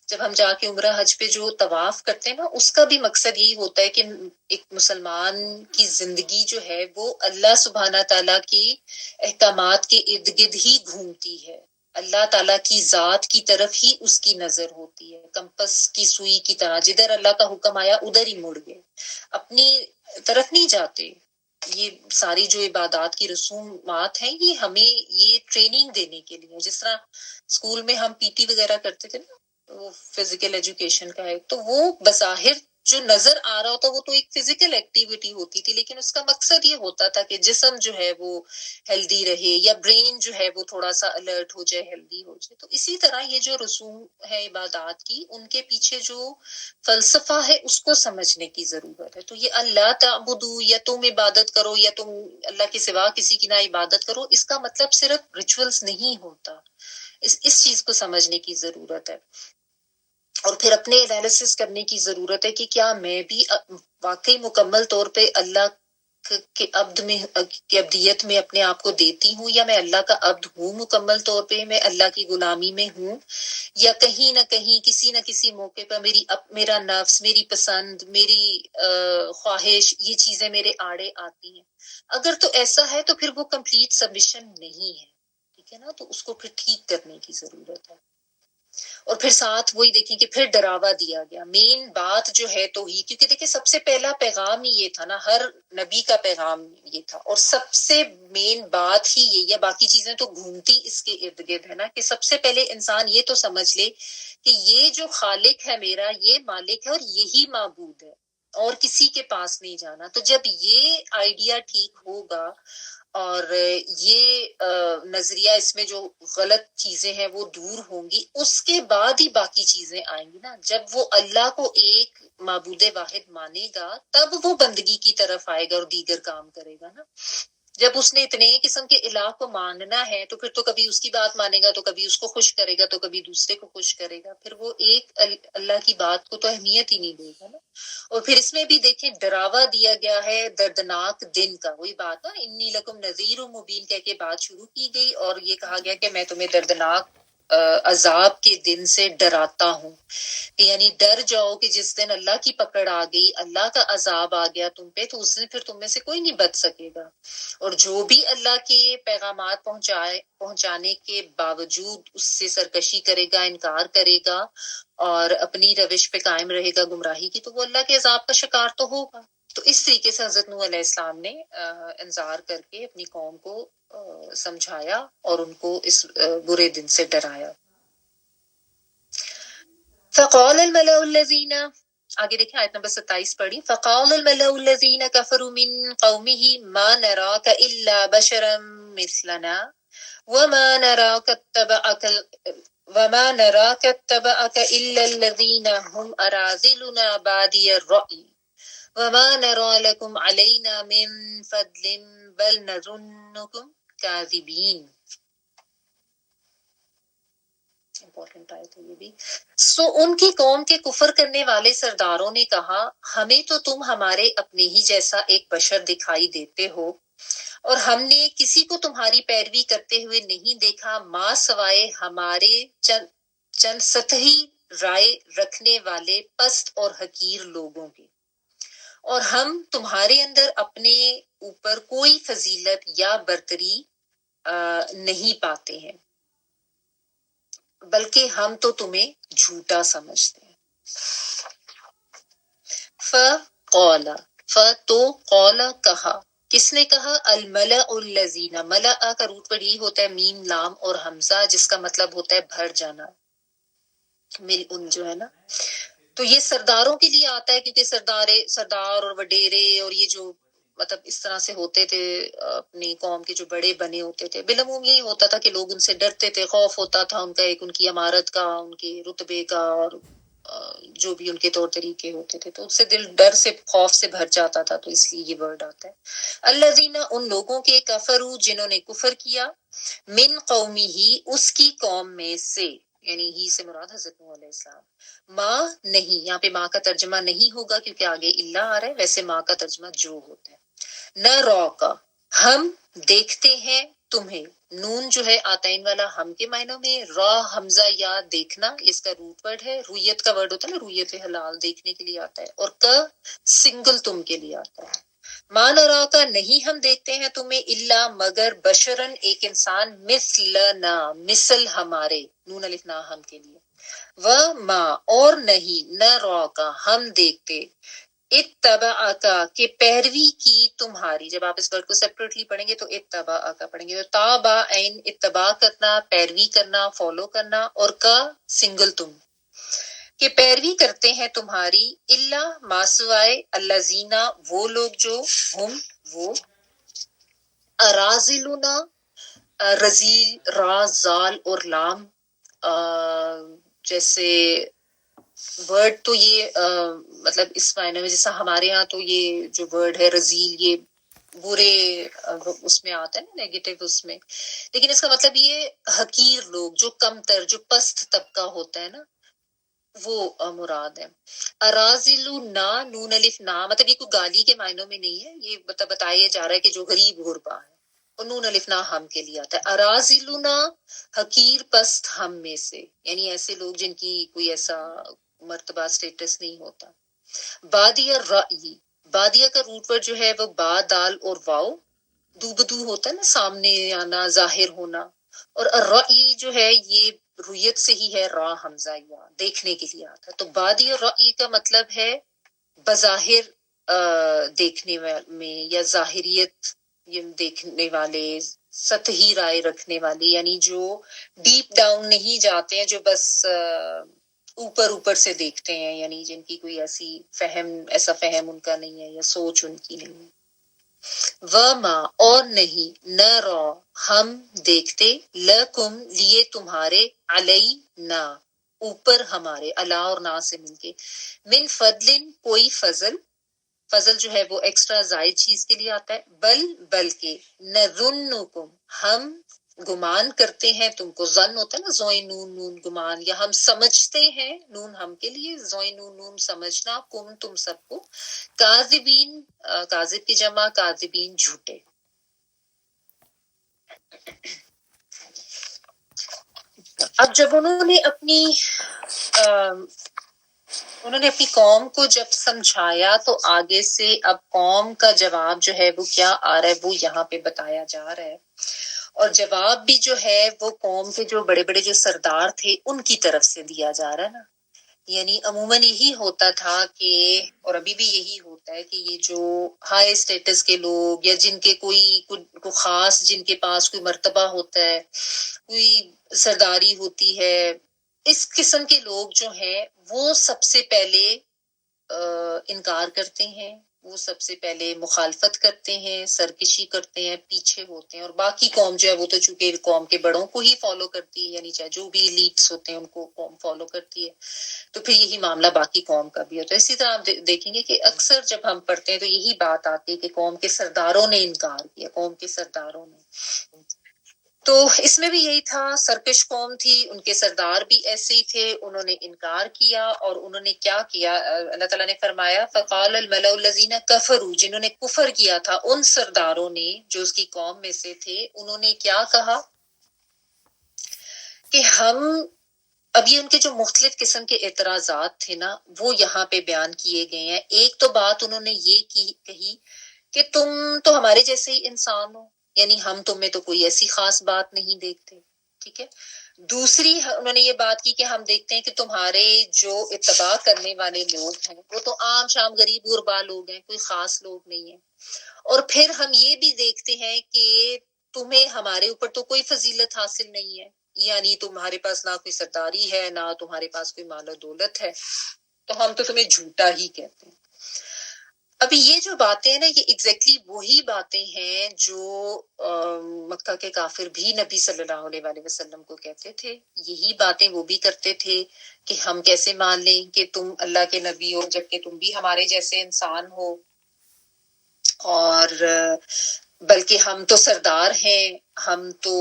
جب ہم جا کے عمرہ حج پہ جو طواف کرتے ہیں نا، اس کا بھی مقصد یہی ہوتا ہے کہ ایک مسلمان کی زندگی جو ہے وہ اللہ سبحانہ تعالیٰ کی احکامات کے ارد گرد ہی گھومتی ہے، اللہ تعالیٰ کی ذات کی طرف ہی اس کی نظر ہوتی ہے، کمپس کی سوئی کی طرح، جدھر اللہ کا حکم آیا ادھر ہی مڑ گئے، اپنی طرف نہیں جاتے۔ یہ ساری جو عبادات کی رسومات ہیں یہ ہمیں یہ ٹریننگ دینے کے لیے، جس طرح اسکول میں ہم پی ٹی وغیرہ کرتے تھے نا، وہ فزیکل ایجوکیشن کا ہے، تو وہ بظاہر جو نظر آ رہا ہوتا وہ تو ایک فزیکل ایکٹیویٹی ہوتی تھی، لیکن اس کا مقصد یہ ہوتا تھا کہ جسم جو ہے وہ ہیلدی رہے، یا برین جو ہے وہ تھوڑا سا الرٹ ہو جائے، ہیلدی ہو جائے۔ تو اسی طرح یہ جو رسوم ہے عبادات کی، ان کے پیچھے جو فلسفہ ہے اس کو سمجھنے کی ضرورت ہے۔ تو یہ اللہ تعبدو، یا تم عبادت کرو یا تم اللہ کے سوا کسی کی نہ عبادت کرو، اس کا مطلب صرف ریچولز نہیں ہوتا، اس چیز کو سمجھنے کی ضرورت ہے، اور پھر اپنے انالیسس کرنے کی ضرورت ہے کہ کیا میں بھی واقعی مکمل طور پہ اللہ کے عبد میں کی عبدیت میں اپنے آپ کو دیتی ہوں، یا میں اللہ کا عبد ہوں مکمل طور پہ، میں اللہ کی غلامی میں ہوں، یا کہیں نہ کہیں کسی نہ کسی موقع پر میرا نفس، میری پسند، میری خواہش، یہ چیزیں میرے آڑے آتی ہیں۔ اگر تو ایسا ہے تو پھر وہ کمپلیٹ سبمیشن نہیں ہے، ٹھیک ہے نا، تو اس کو پھر ٹھیک کرنے کی ضرورت ہے۔ اور پھر ساتھ وہی دیکھیں کہ پھر ڈراوا دیا گیا، مین بات جو ہے تو ہی، کیونکہ دیکھیں سب سے پہلا پیغام ہی یہ تھا نا، ہر نبی کا پیغام یہ تھا، اور سب سے مین بات ہی یہ، یا باقی چیزیں تو گھومتی اس کے ارد گرد ہے نا، کہ سب سے پہلے انسان یہ تو سمجھ لے کہ یہ جو خالق ہے میرا، یہ مالک ہے اور یہی معبود ہے، اور کسی کے پاس نہیں جانا۔ تو جب یہ آئیڈیا ٹھیک ہوگا اور یہ نظریہ اس میں جو غلط چیزیں ہیں وہ دور ہوں گی، اس کے بعد ہی باقی چیزیں آئیں گی نا۔ جب وہ اللہ کو ایک معبود واحد مانے گا تب وہ بندگی کی طرف آئے گا اور دیگر کام کرے گا نا۔ جب اس نے اتنے قسم کے الہ کو ماننا ہے تو پھر تو کبھی اس کی بات مانے گا، تو کبھی اس کو خوش کرے گا، تو کبھی دوسرے کو خوش کرے گا، پھر وہ ایک اللہ کی بات کو تو اہمیت ہی نہیں دے گا نا۔ اور پھر اس میں بھی دیکھیں ڈراوا دیا گیا ہے دردناک دن کا، وہی بات نا، انی لکم نذیر مبین کہہ کے بات شروع کی گئی، اور یہ کہا گیا کہ میں تمہیں دردناک عذاب کے دن سے ڈراتا ہوں، کہ یعنی ڈر جاؤ کہ جس دن اللہ کی پکڑ آ گئی، اللہ کا عذاب آ گیا تم پہ، تو اس دن پھر تم میں سے کوئی نہیں بچ سکے گا۔ اور جو بھی اللہ کے پیغامات پہنچانے کے باوجود اس سے سرکشی کرے گا، انکار کرے گا اور اپنی روش پہ قائم رہے گا گمراہی کی، تو وہ اللہ کے عذاب کا شکار تو ہوگا۔ تو اس طریقے سے حضرت نوح علیہ السلام نے انذار کر کے اپنی قوم کو سمجھایا اور ان کو اس برے دن سے ڈرایا۔ فقال الملأ الذین، آگے دیکھیں آیت نمبر 27 پڑھی، فقال الملأ الذین کفروا من قومه ما نراک الا بشرا مثلنا وما نراك اتبعك الا الذین هم اراذلنا بادی الرأی وما نرى لكم علينا من فضل بل نظنكم كاذبين۔ امپورٹنٹ آئے تو یہ بھی۔ ان کی قوم کے کفر کرنے والے سرداروں نے کہا، ہمیں تو تم ہمارے اپنے ہی جیسا ایک بشر دکھائی دیتے ہو، اور ہم نے کسی کو تمہاری پیروی کرتے ہوئے نہیں دیکھا ماں سوائے ہمارے چند سطحی رائے رکھنے والے پست اور حقیر لوگوں کے، اور ہم تمہارے اندر اپنے اوپر کوئی فضیلت یا برتری نہیں پاتے ہیں، بلکہ ہم تو تمہیں جھوٹا سمجھتے ہیں۔ فقال، تو قال کہا، کس نے کہا؟ الملأ الذین، ملأ کا روٹ پر یہ ہوتا ہے میم لام اور حمزہ، جس کا مطلب ہوتا ہے بھر جانا، مل ان جو ہے نا، تو یہ سرداروں کے لیے آتا ہے، کیونکہ سردار اور وڈیرے اور یہ جو مطلب اس طرح سے ہوتے تھے، اپنی قوم کے جو بڑے بنے ہوتے تھے، بالعموم یہی ہوتا تھا کہ لوگ ان سے ڈرتے تھے، خوف ہوتا تھا ان کا، ایک ان کی امارت کا، ان کے رتبے کا، اور جو بھی ان کے طور طریقے ہوتے تھے، تو اس سے دل ڈر سے، خوف سے بھر جاتا تھا، تو اس لیے یہ ورڈ آتا ہے۔ الذین، ان لوگوں کے، کفروا، جنہوں نے کفر کیا، من قومہ، اس کی قوم میں سے، یعنی ہی سے مراد حضرت نوح علیہ السلام. ماں نہیں، یہاں پہ ماں کا ترجمہ نہیں ہوگا کیونکہ آگے اللہ آ رہا ہے، ویسے ماں کا ترجمہ جو ہوتا ہے. نہ رو کا، ہم دیکھتے ہیں تمہیں. نون جو ہے آتین والا ہم کے معنوں میں، را حمزہ یا دیکھنا اس کا روٹ ورڈ ہے. رویت کا ورڈ ہوتا ہے نا، رویت حلال دیکھنے کے لیے آتا ہے، اور کا سنگل تم کے لیے آتا ہے. ماں نرا کا نہیں ہم دیکھتے ہیں تمہیں، اللہ مگر بشرن ایک انسان، مثلنا مثل ہمارے، نون الف نا ہم کے لیے. و ماں اور نہیں، نہ رو کا ہم دیکھتے، اتبع کا کہ پیروی کی تمہاری. جب آپ اس ورڈ کو سیپریٹلی پڑھیں گے تو اتبع کا پڑھیں گے، تو تابع عین اتباع کرنا، پیروی کرنا، فالو کرنا، اور کا سنگل تم کہ پیروی کرتے ہیں تمہاری. اللہ ماسوائے الذین وہ لوگ جو ہم وہ ارازلنا رزیل را زال اور لام جیسے ورڈ تو یہ مطلب اس معنی میں جیسا ہمارے ہاں تو یہ جو ورڈ ہے رزیل یہ برے اس میں آتا ہے نا، نیگیٹو اس میں، لیکن اس کا مطلب یہ حقیر لوگ، جو کم تر، جو پست طبقہ ہوتا ہے نا، وہ مراد ہے. ارازل نا نون الف نا مطلب یہ کوئی گالی کے معنوں میں نہیں ہے، یہ بتایا جا رہا ہے کہ جو غریب غربا ہے، اور نون الف نا ہم کے لیے آتا ہے. ارازلنا حقیر پست ہم میں سے، یعنی ایسے لوگ جن کی کوئی ایسا مرتبہ سٹیٹس نہیں ہوتا. بادیہ رأی، بادیہ کا روٹ ورڈ جو ہے وہ با دال اور واؤ، دو بدو ہوتا ہے نا، سامنے آنا، ظاہر ہونا. اور الرأی جو ہے یہ رویت سے ہی ہے، را حمزہ یا دیکھنے کے لیے آتا ہے. تو بادی اور رأی کا مطلب ہے بظاہر دیکھنے میں، یا ظاہریت دیکھنے والے، سطحی رائے رکھنے والے، یعنی جو ڈیپ ڈاؤن نہیں جاتے ہیں، جو بس اوپر اوپر سے دیکھتے ہیں، یعنی جن کی کوئی ایسا فہم ان کا نہیں ہے، یا سوچ ان کی نہیں ہے. وما اور نہیں، نہ رو ہم دیکھتے، لکم لیے تمہارے، علی نا اوپر ہمارے، اللہ اور نا سے مل کے، من فضل کوئی فضل. فضل جو ہے وہ ایکسٹرا زائد چیز کے لیے آتا ہے. بلکہ نظنکم ہم گمان کرتے ہیں تم کو. ظن ہوتا ہے نا، زوئے نون نون گمان، یا ہم سمجھتے ہیں، نون ہم کے لیے، زوئے نون نون سمجھنا، کم تم سب کو، کاذبین کاذب کی جمع، کاذبین جھوٹے. اب جب انہوں نے اپنی قوم کو جب سمجھایا تو آگے سے اب قوم کا جواب جو ہے وہ کیا آ رہا ہے، وہ یہاں پہ بتایا جا رہا ہے. اور جواب بھی جو ہے وہ قوم کے جو بڑے بڑے جو سردار تھے ان کی طرف سے دیا جا رہا ہے نا. یعنی عموماً یہی ہوتا تھا کہ، اور ابھی بھی یہی ہوتا ہے کہ یہ جو ہائی اسٹیٹس کے لوگ، یا جن کے کوئی خاص، جن کے پاس کوئی مرتبہ ہوتا ہے، کوئی سرداری ہوتی ہے، اس قسم کے لوگ جو ہیں وہ سب سے پہلے انکار کرتے ہیں، وہ سب سے پہلے مخالفت کرتے ہیں، سرکشی کرتے ہیں، پیچھے ہوتے ہیں. اور باقی قوم جو ہے وہ تو چونکہ قوم کے بڑوں کو ہی فالو کرتی ہے، یعنی چاہے جو بھی لیڈس ہوتے ہیں ان کو قوم فالو کرتی ہے، تو پھر یہی معاملہ باقی قوم کا بھی ہوتا ہے. اسی طرح آپ دیکھیں گے کہ اکثر جب ہم پڑھتے ہیں تو یہی بات آتی ہے کہ قوم کے سرداروں نے انکار کیا، قوم کے سرداروں نے. تو اس میں بھی یہی تھا، سرکش قوم تھی، ان کے سردار بھی ایسے ہی تھے، انہوں نے انکار کیا. اور انہوں نے کیا کیا، اللہ تعالیٰ نے فرمایا فقال الملأ الذین کفروا، جنہوں نے کفر کیا تھا ان سرداروں نے جو اس کی قوم میں سے تھے، انہوں نے کیا کہا کہ ہم، اب یہ ان کے جو مختلف قسم کے اعتراضات تھے نا وہ یہاں پہ بیان کیے گئے ہیں. ایک تو بات انہوں نے یہ کہی کہ تم تو ہمارے جیسے ہی انسان ہو، یعنی ہم تم میں تو کوئی ایسی خاص بات نہیں دیکھتے، ٹھیک ہے. دوسری انہوں نے یہ بات کی کہ ہم دیکھتے ہیں کہ تمہارے جو اتباع کرنے والے لوگ ہیں وہ تو عام شام غریب غربا لوگ ہیں، کوئی خاص لوگ نہیں ہیں. اور پھر ہم یہ بھی دیکھتے ہیں کہ تمہیں ہمارے اوپر تو کوئی فضیلت حاصل نہیں ہے، یعنی تمہارے پاس نہ کوئی سرداری ہے، نہ تمہارے پاس کوئی مال و دولت ہے، تو ہم تو تمہیں جھوٹا ہی کہتے ہیں. ابھی یہ جو باتیں ہیں نا، یہ ایگزیکٹلی وہی باتیں ہیں جو مکہ کے کافر بھی نبی صلی اللہ علیہ وسلم کو کہتے تھے. یہی باتیں وہ بھی کرتے تھے کہ ہم کیسے مان لیں کہ تم اللہ کے نبی ہو جبکہ تم بھی ہمارے جیسے انسان ہو. اور بلکہ ہم تو سردار ہیں، ہم تو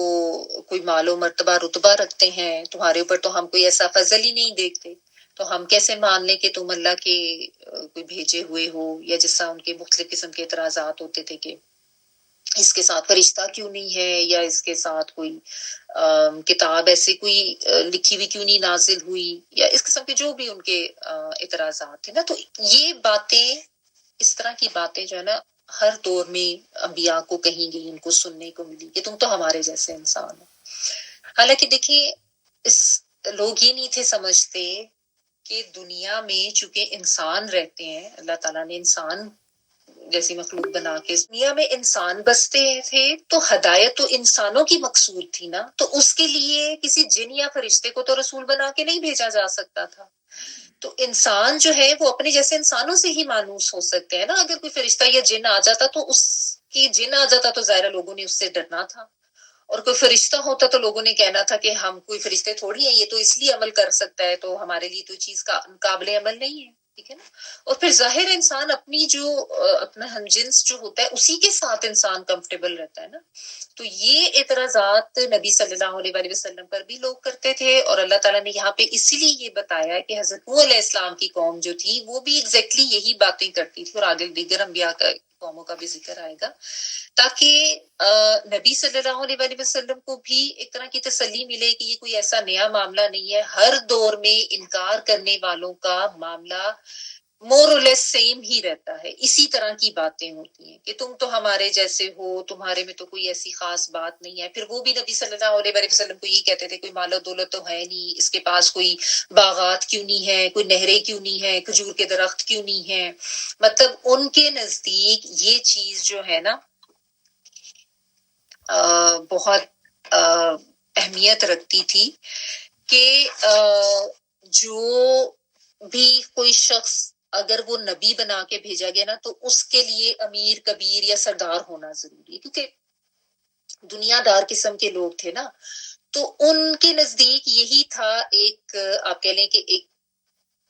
کوئی مال و مرتبہ رتبہ رکھتے ہیں، تمہارے اوپر تو ہم کوئی ایسا فضل ہی نہیں دیکھتے، تو ہم کیسے مان لیں کہ تم اللہ کے کوئی بھیجے ہوئے ہو، یا جس طرح ان کے مختلف قسم کے اعتراضات ہوتے تھے کہ اس کے ساتھ فرشتہ کیوں نہیں ہے، یا اس کے ساتھ کوئی کتاب ایسے کوئی لکھی ہوئی کیوں نہیں نازل ہوئی، یا اس قسم کے جو بھی ان کے اعتراضات تھے نا. تو یہ باتیں، اس طرح کی باتیں جو ہے نا ہر دور میں انبیاء کو کہیں گئی، ان کو سننے کو ملی کہ تم تو ہمارے جیسے انسان ہو. حالانکہ دیکھیے اس لوگ یہ نہیں تھے سمجھتے کہ دنیا میں چونکہ انسان رہتے ہیں، اللہ تعالیٰ نے انسان جیسی مخلوق بنا کے دنیا میں انسان بستے تھے، تو ہدایت تو انسانوں کی مقصود تھی نا، تو اس کے لیے کسی جن یا فرشتے کو تو رسول بنا کے نہیں بھیجا جا سکتا تھا. تو انسان جو ہے وہ اپنے جیسے انسانوں سے ہی مانوس ہو سکتے ہیں نا. اگر کوئی فرشتہ یا جن آ جاتا تو اس کی جن آ جاتا تو ظاہر لوگوں نے اس سے ڈرنا تھا، اور کوئی فرشتہ ہوتا تو لوگوں نے کہنا تھا کہ ہم کوئی فرشتے تھوڑی ہیں، یہ تو اس لیے عمل کر سکتا ہے، تو ہمارے لیے تو چیز کا قابل عمل نہیں ہے. ٹھیک ہے نا. اور پھر ظاہر انسان اپنی جو اپنا ہم جنس جو ہوتا ہے اسی کے ساتھ انسان کمفرٹیبل رہتا ہے نا. تو یہ اعتراضات نبی صلی اللہ علیہ وآلہ وسلم پر بھی لوگ کرتے تھے، اور اللہ تعالیٰ نے یہاں پہ اسی لیے یہ بتایا کہ حضرت نوح علیہ السلام کی قوم جو تھی وہ بھی ایگزیکٹلی یہی باتیں کرتی تھی، اور آگے دیگر انبیاء کا قوموں کا بھی ذکر آئے گا، تاکہ نبی صلی اللہ علیہ وآلہ وسلم کو بھی ایک طرح کی تسلی ملے کہ یہ کوئی ایسا نیا معاملہ نہیں ہے. ہر دور میں انکار کرنے والوں کا معاملہ مور اور لیس سیم ہی رہتا ہے، اسی طرح کی باتیں ہوتی ہیں کہ تم تو ہمارے جیسے ہو، تمہارے میں تو کوئی ایسی خاص بات نہیں ہے. پھر وہ بھی نبی صلی اللہ علیہ وآلہ وسلم کو یہ کہتے تھے کوئی مال و دولت تو ہے نہیں، اس کے پاس کوئی باغات کیوں نہیں ہے، کوئی نہریں کیوں نہیں ہے، کھجور کے درخت کیوں نہیں ہے. مطلب ان کے نزدیک یہ چیز جو ہے نا بہت اہمیت رکھتی تھی کہ جو بھی کوئی شخص اگر وہ نبی بنا کے بھیجا گیا نا تو اس کے لیے امیر کبیر یا سردار ہونا ضروری ہے، کیونکہ دنیا دار قسم کے لوگ تھے نا. تو ان کے نزدیک یہی تھا، ایک آپ کہہ لیں کہ ایک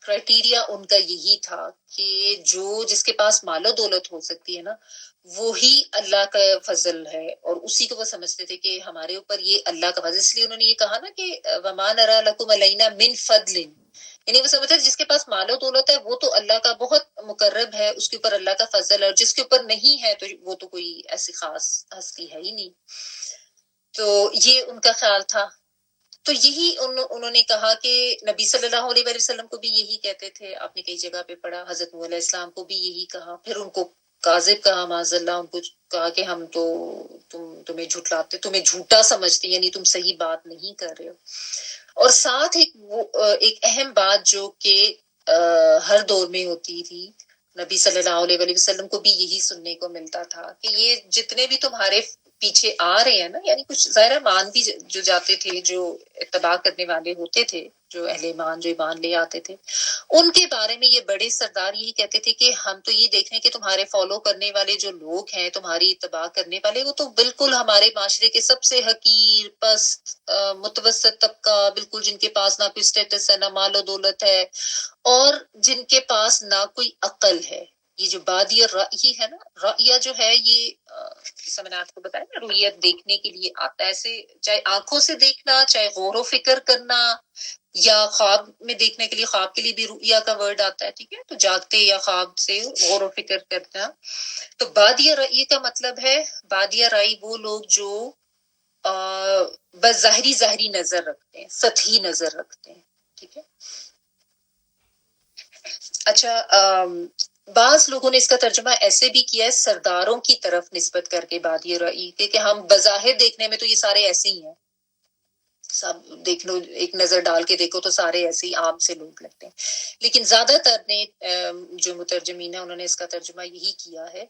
کرائٹیریا ان کا یہی تھا کہ جو جس کے پاس مال و دولت ہو سکتی ہے نا وہی اللہ کا فضل ہے، اور اسی کو وہ سمجھتے تھے کہ ہمارے اوپر یہ اللہ کا فضل. اس لیے انہوں نے یہ کہا نا کہ وَمَا نَرَىٰ لَكُمْ عَلَيْنَا مِنْ فَضْلٍ، یعنی وہ سمجھتے جس کے پاس مال و دولت ہے وہ تو اللہ کا بہت مقرب ہے، اس کے اوپر اللہ کا فضل ہے، اور جس کے اوپر نہیں ہے تو وہ تو کوئی ایسی خاص ہستی ہے ہی نہیں. تو یہ ان کا خیال تھا. تو یہی انہوں نے کہا کہ نبی صلی اللہ علیہ وسلم کو بھی یہی کہتے تھے. آپ نے کئی جگہ پہ پڑھا، حضرت نوح علیہ السلام کو بھی یہی کہا، پھر ان کو کاذب کہا معاذ اللہ، ان کو کہا کہ ہم تو تمہیں جھٹلاتے، تمہیں جھوٹا سمجھتے، یعنی تم صحیح بات نہیں کر رہے ہو. اور ساتھ ایک اہم بات جو کہ ہر دور میں ہوتی تھی، نبی صلی اللہ علیہ وسلم کو بھی یہی سننے کو ملتا تھا کہ یہ جتنے بھی تمہارے پیچھے آ رہے ہیں نا، یعنی کچھ ظاہر مان بھی جو جاتے تھے، جو اتباع کرنے والے ہوتے تھے، جو اہل ایمان جو ایمان لے آتے تھے، ان کے بارے میں یہ بڑے سردار یہی کہتے تھے کہ ہم تو یہ دیکھ رہے ہیں کہ تمہارے فالو کرنے والے جو لوگ ہیں، تمہاری اتباع کرنے والے، وہ تو بالکل ہمارے معاشرے کے سب سے حقیر پست متوسط طبقہ، بالکل جن کے پاس نہ کوئی اسٹیٹس ہے، نہ مال و دولت ہے، اور جن کے پاس نہ کوئی عقل ہے. یہ جو بادی رأی ہے نا، رأیہ جو ہے یہ جیسا میں نے آپ کو بتایا نا، رویت دیکھنے کے لیے آتا ہے، ایسے چاہے آنکھوں سے دیکھنا، چاہے غور و فکر کرنا، یا خواب میں دیکھنے کے لیے، خواب کے لیے بھی رؤیا کا ورڈ آتا ہے. ٹھیک ہے، تو جاگتے یا خواب سے غور و فکر کرنا. تو بادیہ رأی کا مطلب ہے، بادیہ رأی وہ لوگ جو بس ظاہری نظر رکھتے ہیں، سطحی نظر رکھتے ہیں. ٹھیک ہے. اچھا، بعض لوگوں نے اس کا ترجمہ ایسے بھی کیا ہے سرداروں کی طرف نسبت کر کے بادیہ رأی کہ ہم بظاہر دیکھنے میں تو یہ سارے ایسے ہی ہیں، سب دیکھ لو، ایک نظر ڈال کے دیکھو تو سارے ایسے ہی عام سے لوگ لگتے ہیں. لیکن زیادہ تر نے جو مترجمین ہیں انہوں نے اس کا ترجمہ یہی کیا ہے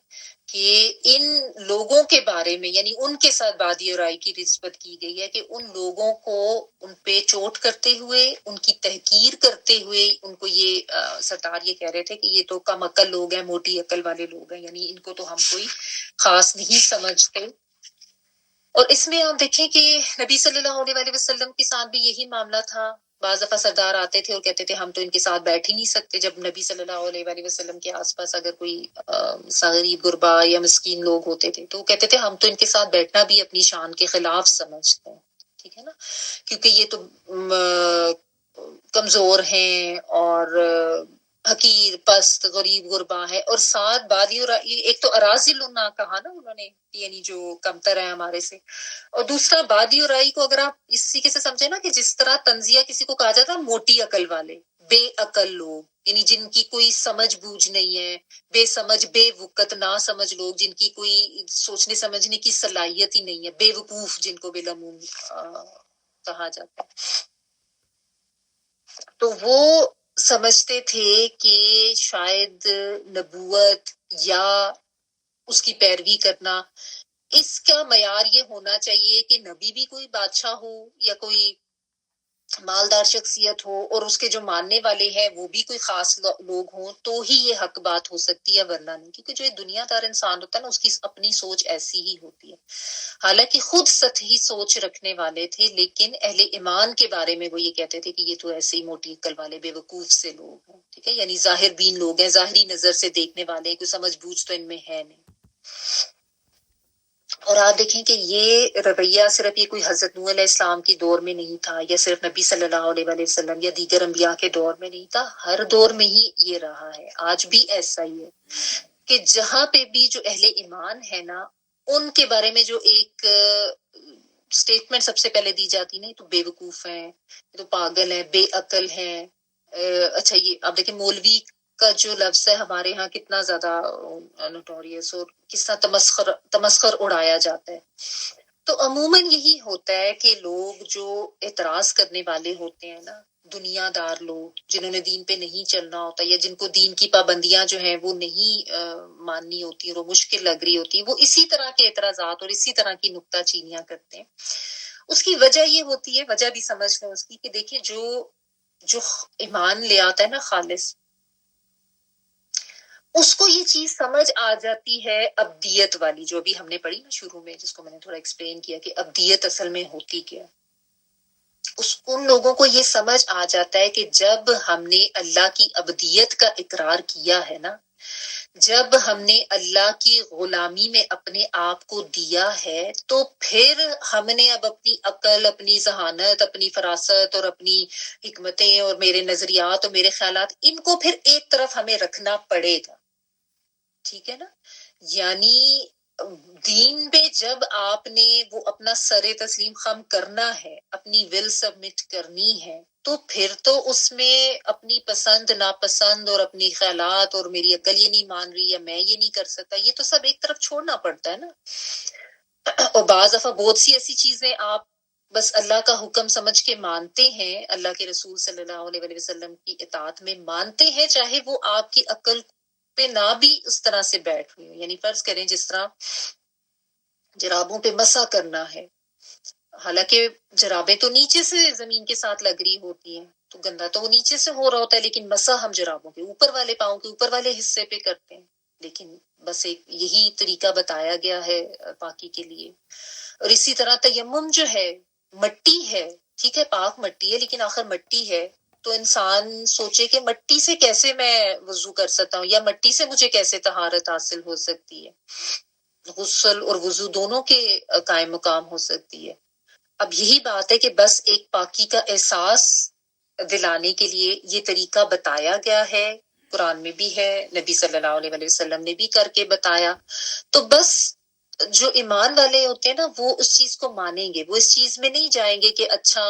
کہ ان لوگوں کے بارے میں، یعنی ان کے ساتھ بادیہ رائے کی نسبت کی گئی ہے کہ ان لوگوں کو ان پہ چوٹ کرتے ہوئے، ان کی تحقیر کرتے ہوئے، ان کو یہ سردار یہ کہہ رہے تھے کہ یہ تو کم عقل لوگ ہیں، موٹی عقل والے لوگ ہیں، یعنی ان کو تو ہم کوئی خاص نہیں سمجھتے. اور اس میں آپ دیکھیں کہ نبی صلی اللہ علیہ وسلم کے ساتھ بھی یہی معاملہ تھا. بعض دفعہ سردار آتے تھے اور کہتے تھے ہم تو ان کے ساتھ بیٹھ ہی نہیں سکتے. جب نبی صلی اللہ علیہ وآلہ وسلم کے آس پاس اگر کوئی غریب غربا یا مسکین لوگ ہوتے تھے تو وہ کہتے تھے ہم تو ان کے ساتھ بیٹھنا بھی اپنی شان کے خلاف سمجھتے ہیں. ٹھیک ہے نا, کیونکہ یہ تو کمزور ہیں اور حقیر پست غریب غربا ہے. اور ساتھ بادی اور ایک تو اراذل کہا نا انہوں نے, یعنی جو کمتر ہے ہمارے سے, اور دوسرا بادی اور رائی کو اگر آپ اس طریقے سے سمجھے نا کہ جس طرح تنزیہ کسی کو کہا جاتا ہے موٹی عقل والے, بے عقل لوگ, یعنی جن کی کوئی سمجھ بوجھ نہیں ہے, بے سمجھ بے وقت نہ سمجھ لوگ, جن کی کوئی سوچنے سمجھنے کی صلاحیت ہی نہیں ہے, بے وقوف جن کو بالعموم کہا جاتا ہے. تو وہ سمجھتے تھے کہ شاید نبوت یا اس کی پیروی کرنا, اس کا معیار یہ ہونا چاہیے کہ نبی بھی کوئی بادشاہ ہو یا کوئی مالدار شخصیت ہو اور اس کے جو ماننے والے ہیں وہ بھی کوئی خاص لوگ ہوں, تو ہی یہ حق بات ہو سکتی ہے, ورنہ نہیں. کیونکہ جو دنیا دار انسان ہوتا ہے نا اس کی اپنی سوچ ایسی ہی ہوتی ہے. حالانکہ خود سطحی سوچ رکھنے والے تھے, لیکن اہل ایمان کے بارے میں وہ یہ کہتے تھے کہ یہ تو ایسے ہی موٹی عقل والے بے وقوف سے لوگ ہیں. ٹھیک ہے, یعنی ظاہر بین لوگ ہیں, ظاہری نظر سے دیکھنے والے ہیں, کوئی سمجھ بوجھ تو ان میں ہے نہیں. اور آپ دیکھیں کہ یہ رویہ صرف یہ کوئی حضرت نوح علیہ السلام کے دور میں نہیں تھا, یا صرف نبی صلی اللہ علیہ وآلہ وسلم یا دیگر انبیاء کے دور میں نہیں تھا, ہر دور میں ہی یہ رہا ہے. آج بھی ایسا ہی ہے کہ جہاں پہ بھی جو اہل ایمان ہے نا, ان کے بارے میں جو ایک سٹیٹمنٹ سب سے پہلے دی جاتی نہیں تو بے وقوف ہیں, تو پاگل ہیں, بے عقل ہیں. اچھا یہ آپ دیکھیں مولوی کا جو لفظ ہے ہمارے ہاں کتنا زیادہ نوٹوریس اور کس طرح تمسخر اڑایا جاتا ہے. تو عموماً یہی ہوتا ہے کہ لوگ جو اعتراض کرنے والے ہوتے ہیں نا, دنیا دار لوگ جنہوں نے دین پہ نہیں چلنا ہوتا, یا جن کو دین کی پابندیاں جو ہیں وہ نہیں ماننی ہوتی اور وہ مشکل لگ رہی ہوتی, وہ اسی طرح کے اعتراضات اور اسی طرح کی نکتہ چینیاں کرتے ہیں. اس کی وجہ یہ ہوتی ہے, وجہ بھی سمجھ لیں اس کی, کہ دیکھیں جو ایمان لے آتا ہے نا خالص, اس کو یہ چیز سمجھ آ جاتی ہے ابدیت والی, جو بھی ہم نے پڑھی نا شروع میں, جس کو میں نے تھوڑا ایکسپلین کیا کہ ابدیت اصل میں ہوتی کیا. ان لوگوں کو یہ سمجھ آ جاتا ہے کہ جب ہم نے اللہ کی ابدیت کا اقرار کیا ہے نا, جب ہم نے اللہ کی غلامی میں اپنے آپ کو دیا ہے, تو پھر ہم نے اب اپنی عقل, اپنی ذہانت, اپنی فراست اور اپنی حکمتیں اور میرے نظریات اور میرے خیالات, ان کو پھر ایک طرف ہمیں رکھنا پڑے گا. ٹھیک ہے نا, یعنی دین پہ جب آپ نے وہ اپنا سر تسلیم خم کرنا ہے, اپنی ول سبمٹ کرنی ہے, تو پھر تو اس میں اپنی پسند ناپسند اور اپنی خیالات اور میری عقل یہ نہیں مان رہی یا میں یہ نہیں کر سکتا, یہ تو سب ایک طرف چھوڑنا پڑتا ہے نا. اور بعض دفعہ بہت سی ایسی چیزیں آپ بس اللہ کا حکم سمجھ کے مانتے ہیں, اللہ کے رسول صلی اللہ علیہ وسلم کی اطاعت میں مانتے ہیں, چاہے وہ آپ کی عقل پہ نہ بھی اس طرح سے بیٹھ ہوئی. یعنی فرض کریں جس طرح جرابوں پہ مسح کرنا ہے, حالانکہ جرابیں تو نیچے سے زمین کے ساتھ لگ رہی ہوتی ہیں, تو گندا تو وہ نیچے سے ہو رہا ہوتا ہے, لیکن مسح ہم جرابوں کے اوپر والے پاؤں کے اوپر والے حصے پہ کرتے ہیں. لیکن بس ایک یہی طریقہ بتایا گیا ہے پاکی کے لیے. اور اسی طرح تیمم جو ہے, مٹی ہے, ٹھیک ہے پاک مٹی ہے, لیکن آخر مٹی ہے, تو انسان سوچے کہ مٹی سے کیسے میں وضو کر سکتا ہوں, یا مٹی سے مجھے کیسے طہارت حاصل ہو سکتی ہے, غسل اور وضو دونوں کے قائم مقام ہو سکتی ہے. اب یہی بات ہے کہ بس ایک پاکی کا احساس دلانے کے لیے یہ طریقہ بتایا گیا ہے, قرآن میں بھی ہے, نبی صلی اللہ علیہ وسلم نے بھی کر کے بتایا. تو بس جو ایمان والے ہوتے ہیں نا وہ اس چیز کو مانیں گے, وہ اس چیز میں نہیں جائیں گے کہ اچھا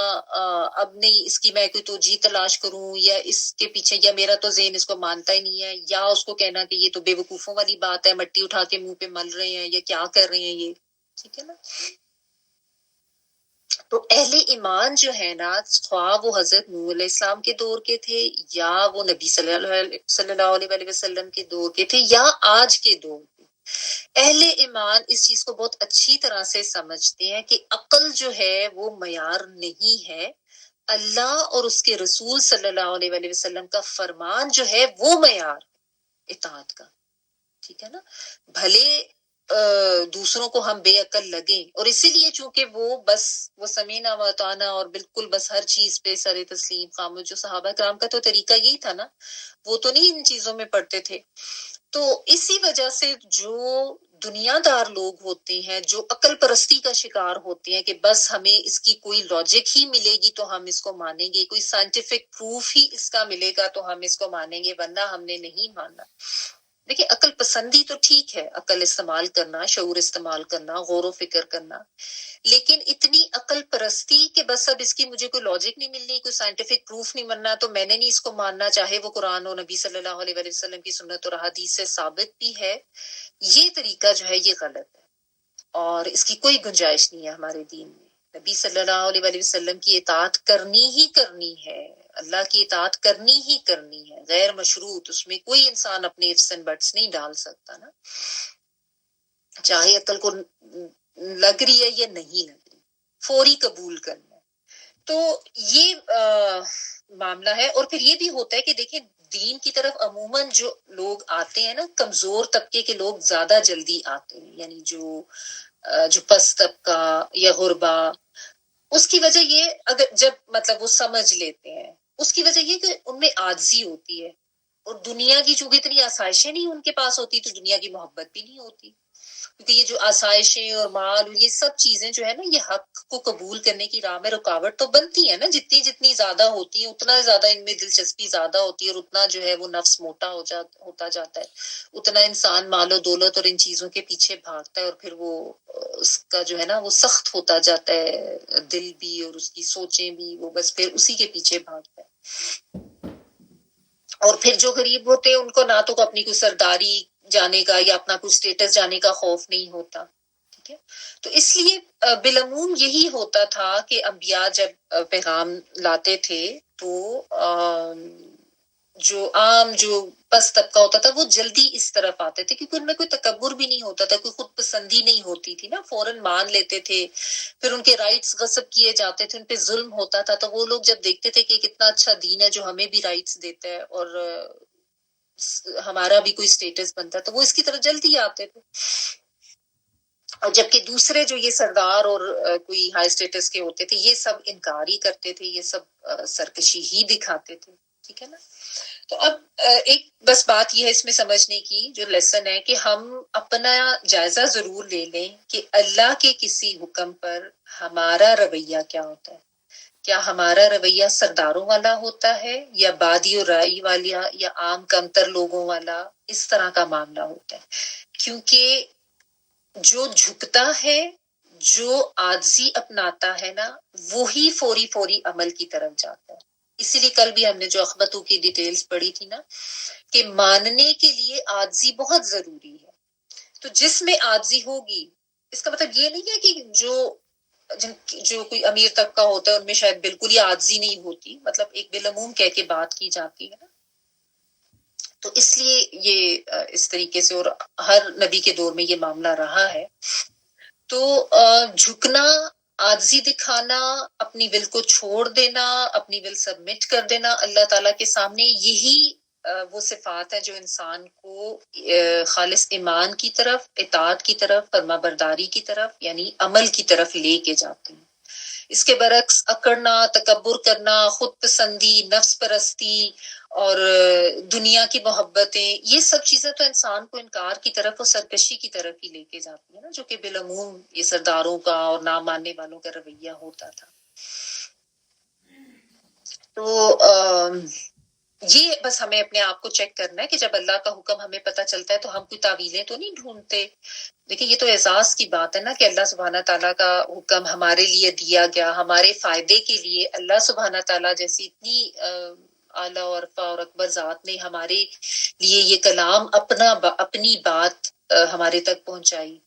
اب نہیں اس کی میں کوئی توجیہ تلاش کروں, یا اس کے پیچھے یا میرا تو ذہن اس کو مانتا ہی نہیں ہے, یا اس کو کہنا کہ یہ تو بے وقوفوں والی بات ہے, مٹی اٹھا کے منہ پہ مل رہے ہیں یا کیا کر رہے ہیں یہ. ٹھیک ہے نا. تو اہل ایمان جو ہے نا, خواہ وہ حضرت نوح علیہ السلام کے دور کے تھے, یا وہ نبی صلی اللہ علیہ وسلم کے دور کے تھے, یا آج کے دور کے, اہل ایمان اس چیز کو بہت اچھی طرح سے سمجھتے ہیں کہ عقل جو ہے وہ معیار نہیں ہے, اللہ اور اس کے رسول صلی اللہ علیہ وسلم کا فرمان جو ہے وہ معیار اطاعت کا. ٹھیک ہے نا. بھلے دوسروں کو ہم بے عقل لگیں، اور اسی لیے چونکہ وہ سمینا و اطعنا اور بالکل بس ہر چیز پہ سر تسلیم خاموش، جو صحابہ کرام کا تو طریقہ یہی تھا نا، وہ تو نہیں ان چیزوں میں پڑتے تھے. تو اسی وجہ سے جو دنیا دار لوگ ہوتے ہیں، جو عقل پرستی کا شکار ہوتے ہیں کہ بس ہمیں اس کی کوئی لاجک ہی ملے گی تو ہم اس کو مانیں گے، کوئی سائنٹیفک پروف ہی اس کا ملے گا تو ہم اس کو مانیں گے، ورنہ ہم نے نہیں ماننا. دیکھیں عقل پسندی تو ٹھیک ہے، عقل استعمال کرنا، شعور استعمال کرنا، غور و فکر کرنا، لیکن اتنی عقل پرستی کہ بس اب اس کی مجھے کوئی لاجک نہیں ملنی، کوئی سائنٹیفک پروف نہیں ملنا تو میں نے نہیں اس کو ماننا، چاہے وہ قرآن و نبی صلی اللہ علیہ وسلم کی سنت اور حدیث سے ثابت بھی ہے. یہ طریقہ جو ہے یہ غلط ہے اور اس کی کوئی گنجائش نہیں ہے ہمارے دین میں. نبی صلی اللہ علیہ وسلم کی اطاعت کرنی ہی کرنی ہے، اللہ کی اطاعت کرنی ہی کرنی ہے، غیر مشروط، اس میں کوئی انسان اپنے ifs and buts نہیں ڈال سکتا نا، چاہے عقل کو لگ رہی ہے یا نہیں لگ رہی، فوری قبول کرنا. تو یہ معاملہ ہے. اور پھر یہ بھی ہوتا ہے کہ دیکھیں دین کی طرف عموماً جو لوگ آتے ہیں نا، کمزور طبقے کے لوگ زیادہ جلدی آتے ہیں، یعنی جو پس طبقہ یا غربا، اس کی وجہ یہ اگر جب مطلب وہ سمجھ لیتے ہیں، اس کی وجہ یہ کہ ان میں عاجزی ہوتی ہے، اور دنیا کی چونکہ اتنی آسائشیں نہیں ان کے پاس ہوتی تو دنیا کی محبت بھی نہیں ہوتی، کیونکہ یہ جو آسائشیں اور مال یہ سب چیزیں جو ہے نا، یہ حق کو قبول کرنے کی راہ میں رکاوٹ تو بنتی ہے نا، جتنی زیادہ ہوتی ہیں اتنا زیادہ ان میں دلچسپی زیادہ ہوتی ہے، اور اتنا جو ہے وہ نفس موٹا ہوتا جاتا ہے، اتنا انسان مال و دولت اور ان چیزوں کے پیچھے بھاگتا ہے، اور پھر وہ اس کا جو ہے نا وہ سخت ہوتا جاتا ہے دل بھی اور اس کی سوچیں بھی، وہ بس پھر اسی کے پیچھے بھاگتا ہے. اور پھر جو غریب ہوتے ہیں ان کو نہ تو اپنی کوئی سرداری جانے کا یا اپنا کوئی سٹیٹس جانے کا خوف نہیں ہوتا. ٹھیک ہے، تو اس لیے بالعموم یہی ہوتا تھا کہ انبیاء جب پیغام لاتے تھے تو جو پس طبقہ ہوتا تھا وہ جلدی اس طرف آتے تھے، کیونکہ ان میں کوئی تکبر بھی نہیں ہوتا تھا، کوئی خود پسندی نہیں ہوتی تھی نا، فوراً مان لیتے تھے. پھر ان کے رائٹس غصب کیے جاتے تھے، ان پہ ظلم ہوتا تھا، تو وہ لوگ جب دیکھتے تھے کہ کتنا اچھا دین ہے جو ہمیں بھی رائٹس دیتا ہے اور ہمارا بھی کوئی سٹیٹس بنتا ہے، تو وہ اس کی طرف جلدی آتے تھے. اور جبکہ دوسرے جو یہ سردار اور کوئی ہائی سٹیٹس کے ہوتے تھے یہ سب انکار ہی کرتے تھے، یہ سب سرکشی ہی دکھاتے تھے. ٹھیک ہے نا. تو اب ایک بس بات یہ ہے اس میں سمجھنے کی جو لیسن ہے کہ ہم اپنا جائزہ ضرور لے لیں کہ اللہ کے کسی حکم پر ہمارا رویہ کیا ہوتا ہے. کیا ہمارا رویہ سرداروں والا ہوتا ہے یا بادی و رائی والا یا عام کمتر لوگوں والا، اس طرح کا معاملہ ہوتا ہے. کیونکہ جو جھکتا ہے، جو عاجزی اپناتا ہے نا، وہی فوری عمل کی طرف جاتا ہے. اسی لیے کل بھی ہم نے جو اخبتوں کی ڈیٹیلز پڑھی تھی نا کہ ماننے کے لیے عاجزی بہت ضروری ہے. تو جس میں عاجزی ہوگی، اس کا مطلب یہ نہیں ہے کہ جو کوئی امیر طبقہ ہوتا ہے ان میں شاید بالکل ہی عاجزی نہیں ہوتی، مطلب ایک بالعموم کہہ کے بات کی جاتی ہے نا. تو اس لیے یہ اس طریقے سے، اور ہر نبی کے دور میں یہ معاملہ رہا ہے. تو جھکنا، عاجزی دکھانا، اپنی ول کو چھوڑ دینا، اپنی ول سبمٹ کر دینا اللہ تعالیٰ کے سامنے، یہی وہ صفات ہے جو انسان کو خالص ایمان کی طرف، اطاعت کی طرف، فرما برداری کی طرف یعنی عمل کی طرف لے کے جاتے ہیں. اس کے برعکس اکڑنا، تکبر کرنا، خود پسندی، نفس پرستی اور دنیا کی محبتیں، یہ سب چیزیں تو انسان کو انکار کی طرف اور سرکشی کی طرف ہی لے کے جاتی ہیں نا، جو کہ بالعموم یہ سرداروں کا اور نہ ماننے والوں کا رویہ ہوتا تھا. تو یہ بس ہمیں اپنے آپ کو چیک کرنا ہے کہ جب اللہ کا حکم ہمیں پتہ چلتا ہے تو ہم کوئی تعویلیں تو نہیں ڈھونڈتے. دیکھیں یہ تو اعزاز کی بات ہے نا کہ اللہ سبحانہ تعالیٰ کا حکم ہمارے لیے دیا گیا، ہمارے فائدے کے لیے. اللہ سبحانہ تعالیٰ جیسی اتنی اعلیٰ اور عرفہ اور اکبر ذات نے ہمارے لیے یہ کلام اپنی بات ہمارے تک پہنچائی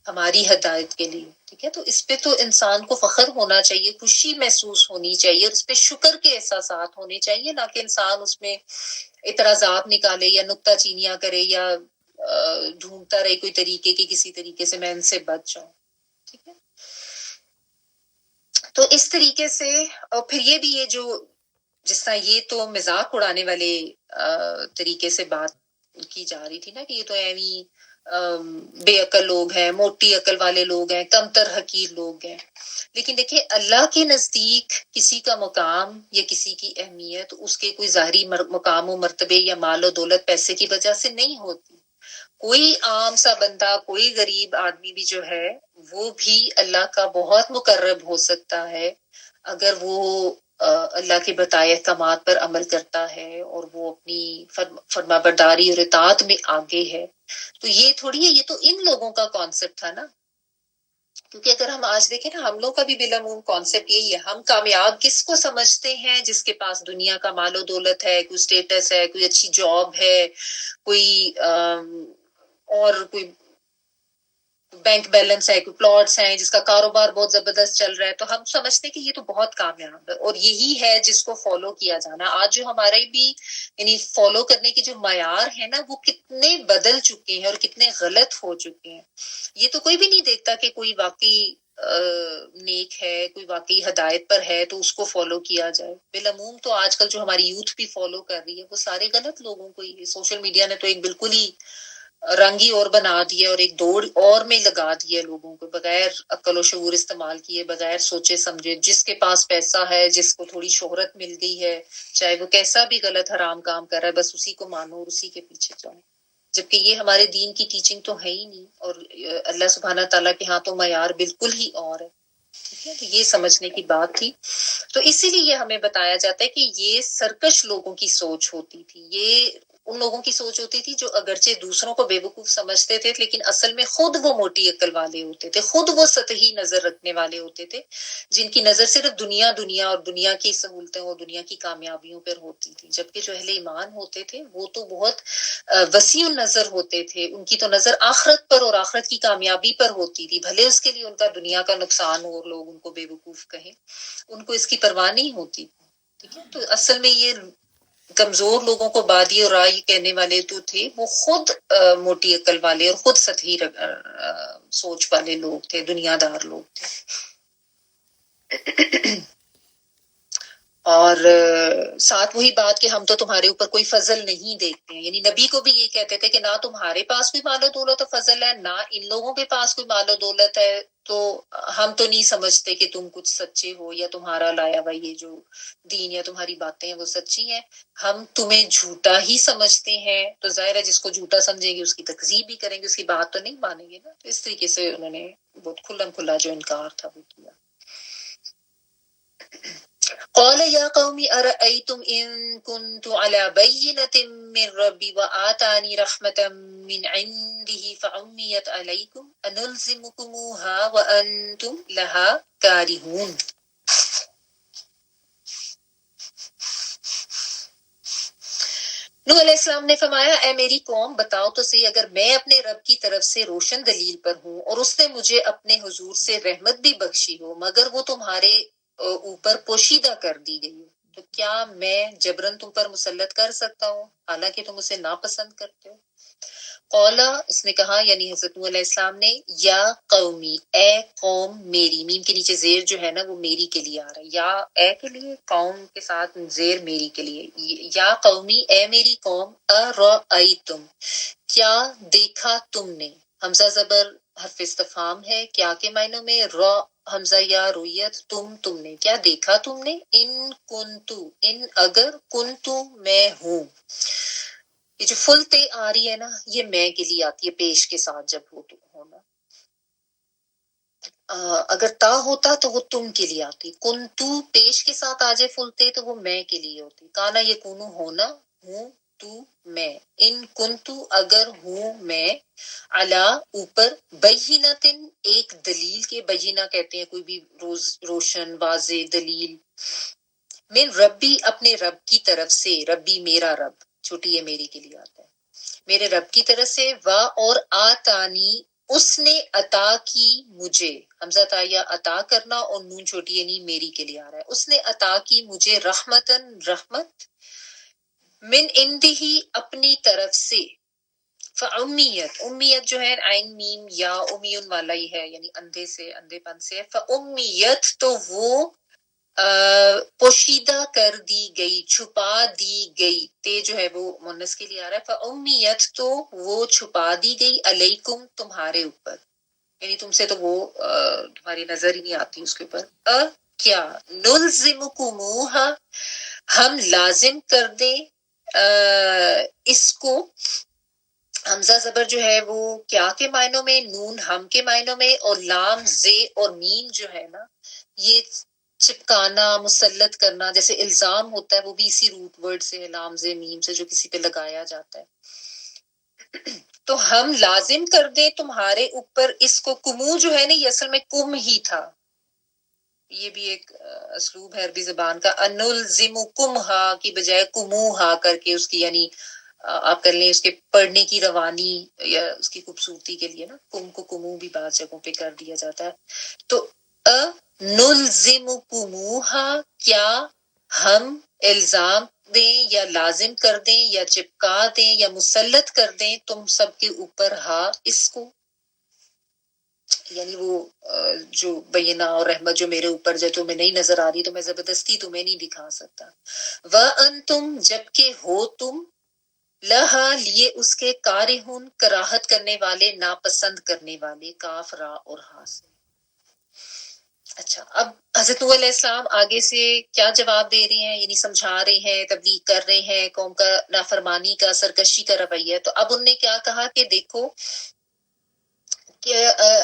ہماری ہدایت کے لیے. ٹھیک ہے، تو اس پہ تو انسان کو فخر ہونا چاہیے، خوشی محسوس ہونی چاہیے، اور اس پہ شکر کے احساسات ہونے چاہیے، نہ کہ انسان اس میں اعتراضات نکالے یا نکتہ چینیاں کرے یا ڈھونڈتا رہے کوئی طریقے کہ کسی طریقے سے میں ان سے بچ جاؤں. ٹھیک ہے، تو اس طریقے سے. اور پھر یہ بھی، یہ جو جس طرح یہ تو مذاق اڑانے والے طریقے سے بات کی جا رہی تھی نا کہ یہ تو ایویں بے عقل لوگ ہیں، موٹی عقل والے لوگ ہیں، کم تر حقیر لوگ ہیں. لیکن دیکھیں اللہ کے نزدیک کسی کا مقام یا کسی کی اہمیت اس کے کوئی ظاہری مقام و مرتبے یا مال و دولت پیسے کی وجہ سے نہیں ہوتی. کوئی عام سا بندہ، کوئی غریب آدمی بھی جو ہے وہ بھی اللہ کا بہت مقرب ہو سکتا ہے اگر وہ اللہ کے بتائے احکامات پر عمل کرتا ہے اور وہ اپنی فرما برداری اور اطاعت میں آگے ہے. تو یہ تھوڑی ہے، یہ تو ان لوگوں کا کانسیپٹ تھا نا. کیونکہ اگر ہم آج دیکھیں نا، ہم لوگ کا بھی بالعموم کانسیپٹ یہی ہے. ہم کامیاب کس کو سمجھتے ہیں؟ جس کے پاس دنیا کا مال و دولت ہے، کوئی اسٹیٹس ہے، کوئی اچھی جاب ہے، کوئی اور کوئی بینک بیلنس ہے، کوئی پلاٹس ہیں، جس کا کاروبار بہت زبردست چل رہا ہے. تو ہم سمجھتے ہیں کہ یہ تو بہت کامیاب ہے اور یہی ہے جس کو فالو کیا جانا. آج جو ہمارے بھی یعنی فالو کرنے کے جو معیار ہیں نا، وہ کتنے بدل چکے ہیں اور کتنے غلط ہو چکے ہیں. یہ تو کوئی بھی نہیں دیکھتا کہ کوئی واقعی نیک ہے، کوئی واقعی ہدایت پر ہے تو اس کو فالو کیا جائے. بالعموم تو آج کل جو ہماری یوتھ بھی فالو کر رہی ہے وہ سارے غلط لوگوں کو ہی. سوشل میڈیا نے تو ایک بالکل ہی رنگ ہی اور بنا دیا اور ایک دوڑ اور میں لگا دیا لوگوں کو، بغیر عقل و شعور استعمال کیے، بغیر سوچے سمجھے. جس کے پاس پیسہ ہے، جس کو تھوڑی شہرت مل گئی ہے، چاہے وہ کیسا بھی غلط حرام کام کر رہا ہے، بس اسی کو مانو اور اسی کے پیچھے جاؤ. جبکہ یہ ہمارے دین کی ٹیچنگ تو ہے ہی نہیں، اور اللہ سبحانہ تعالیٰ کے ہاں تو معیار بالکل ہی اور ہے. ٹھیک ہے، تو یہ سمجھنے کی بات تھی. تو اسی لیے ہمیں بتایا جاتا ہے کہ یہ سرکش لوگوں کی سوچ ہوتی تھی. یہ ان لوگوں کی سوچ ہوتی تھی جو اگرچہ دوسروں کو بے وقوف سمجھتے تھے لیکن اصل میں خود وہ موٹی عقل والے ہوتے تھے، خود وہ سطحی نظر رکھنے والے ہوتے تھے، جن کی نظر صرف دنیا اور دنیا کی سہولتیں اور دنیا کی کامیابیوں پر ہوتی تھی. جبکہ جو اہل ایمان ہوتے تھے وہ تو بہت وسیع النظر ہوتے تھے. ان کی تو نظر آخرت پر اور آخرت کی کامیابی پر ہوتی تھی، بھلے اس کے لیے ان کا دنیا کا نقصان ہو اور لوگ ان کو بے وقوف کہیں، ان کو اس کی پرواہ نہیں ہوتی. ٹھیک ہے، تو اصل میں یہ کمزور لوگوں کو بادی اور رائے کہنے والے تو تھے، وہ خود موٹی عقل والے اور خود سطحی سوچ والے لوگ تھے، دنیا دار لوگ تھے. اور ساتھ وہی بات کہ ہم تو تمہارے اوپر کوئی فضل نہیں دیکھتے ہیں. یعنی نبی کو بھی یہ کہتے تھے کہ نہ تمہارے پاس کوئی مال و دولت و فضل ہے، نہ ان لوگوں کے پاس کوئی مال و دولت ہے، تو ہم تو نہیں سمجھتے کہ تم کچھ سچے ہو یا تمہارا لایا ہوا یہ جو دین یا تمہاری باتیں ہیں وہ سچی ہیں. ہم تمہیں جھوٹا ہی سمجھتے ہیں. تو ظاہر ہے جس کو جھوٹا سمجھیں گے اس کی تکذیب بھی کریں گے، اس کی بات تو نہیں مانیں گے نا. تو اس طریقے سے انہوں نے بہت کھلم کھلا جو انکار تھا وہ کیا. قال يا قوم أرأيتم إن كنت على بينة من ربي وآتاني رحمة من عنده فعميت عليكم أنلزمكموها وأنتم لها كارهون. نوح علیہ السلام نے فرمایا، اے میری قوم بتاؤ تو صحیح، اگر میں اپنے رب کی طرف سے روشن دلیل پر ہوں اور اس نے مجھے اپنے حضور سے رحمت بھی بخشی ہو، مگر وہ تمہارے اوپر پوشیدہ کر دی گئی، تو کیا میں جبرن تم پر مسلط کر سکتا ہوں حالانکہ تم اسے ناپسند کرتے ہو؟ قولا، اس نے کہا یعنی حضرت نوح علیہ السلام نے، یا قومی، اے قوم میری. میم کے نیچے زیر جو ہے نا وہ میری کے لیے آ رہا ہے، یا اے کے لیے، قوم کے ساتھ زیر میری کے لیے. یا قومی، اے میری قوم، ارأیتم، کیا دیکھا تم نے. حمزہ زبر حرف استفہام ہے، کیا کے معنوں میں، را حمزہ یا رویت، تم نے، کیا دیکھا تم نے. ان کنتو، ان اگر، کنتو میں ہوں. یہ جو فل تے آ رہی ہے نا یہ میں کے لیے آتی ہے پیش کے ساتھ جب ہو تو ہونا. اگر تا ہوتا تو وہ تم کے لیے آتی. کنتو پیش کے ساتھ آ جائے فل تے تو وہ میں کے لیے ہوتی. کانا یکونو ہونا، ہوں تو میں. ان کنتو اگر ہوں میں، علا اوپر، بینتن ایک دلیل کے، بینہ کہتے ہیں کوئی بھی روشن واضح دلیل، من ربی اپنے رب کی طرف سے، ربی میرا رب، چھوٹی ہے میری کے لیے آتا ہے، میرے رب کی طرف سے، وا اور آتانی اس نے عطا کی مجھے، حمزہ تایا عطا کرنا اور نون چھوٹی ہے نہیں میری کے لیے آ رہا ہے، اس نے عطا کی مجھے رحمتن رحمت، من اندہی اپنی طرف سے، فامیت، امیت جو ہے عین میم یا امیون والا ہی ہے یعنی اندھے سے، اندھے پن سے، فامیت تو وہ پوشیدہ کر دی گئی، چھپا دی گئی، تے جو ہے وہ مونس کے لیے آ رہا ہے، فَأُمِّيَتْ تو وہ چھپا دی گئی، علیکم تمہارے اوپر، یعنی تم سے تو وہ تمہاری نظر ہی نہیں آتی اس کے اوپر، کیا نلزمکموہا ہم لازم کر دیں اس کو، حمزہ زبر جو ہے وہ کیا کے معنوں میں، نون ہم کے معنوں میں، اور لام زے اور میم جو ہے نا یہ چپکانا، مسلط کرنا، جیسے الزام ہوتا ہے وہ بھی اسی روٹ ورڈ سے ہے، لام زے میم سے جو کسی پہ لگایا جاتا ہے. تو ہم لازم کر دیں تمہارے اوپر اس کو، کمو جو ہے نا یہ اصل میں کم ہی تھا، یہ بھی ایک اسلوب ہے عربی زبان کا، انلزمکمہا کی بجائے کموہا کر کے اس کی، یعنی آپ کر لیں اس کے پڑھنے کی روانی یا اس کی خوبصورتی کے لیے نا، کم کو کمو بھی بعض جگہوں پہ کر دیا جاتا ہے. تو نلزمکموہا کیا ہم الزام دیں یا لازم کر دیں یا چپکا دیں یا مسلط کر دیں تم سب کے اوپر ہا اس کو، یعنی وہ جو بینہ اور رحمت جو میرے اوپر جو تمہیں نہیں نظر آ رہی تو میں زبردستی تمہیں نہیں دکھا سکتا. وَأَنْتُمْ جبکہ ہو تم، لہا لیے اس کے، کارہون کراہت کرنے والے، ناپسند کرنے والے، کاف را اور ہا سے. اچھا، اب حضرت نوح علیہ السلام آگے سے کیا جواب دے رہے ہیں، یعنی سمجھا رہے ہیں، تبلیغ کر رہے ہیں، قوم کا نافرمانی کا، سرکشی کا رویہ. تو اب ان نے کیا کہا کہ دیکھو کہ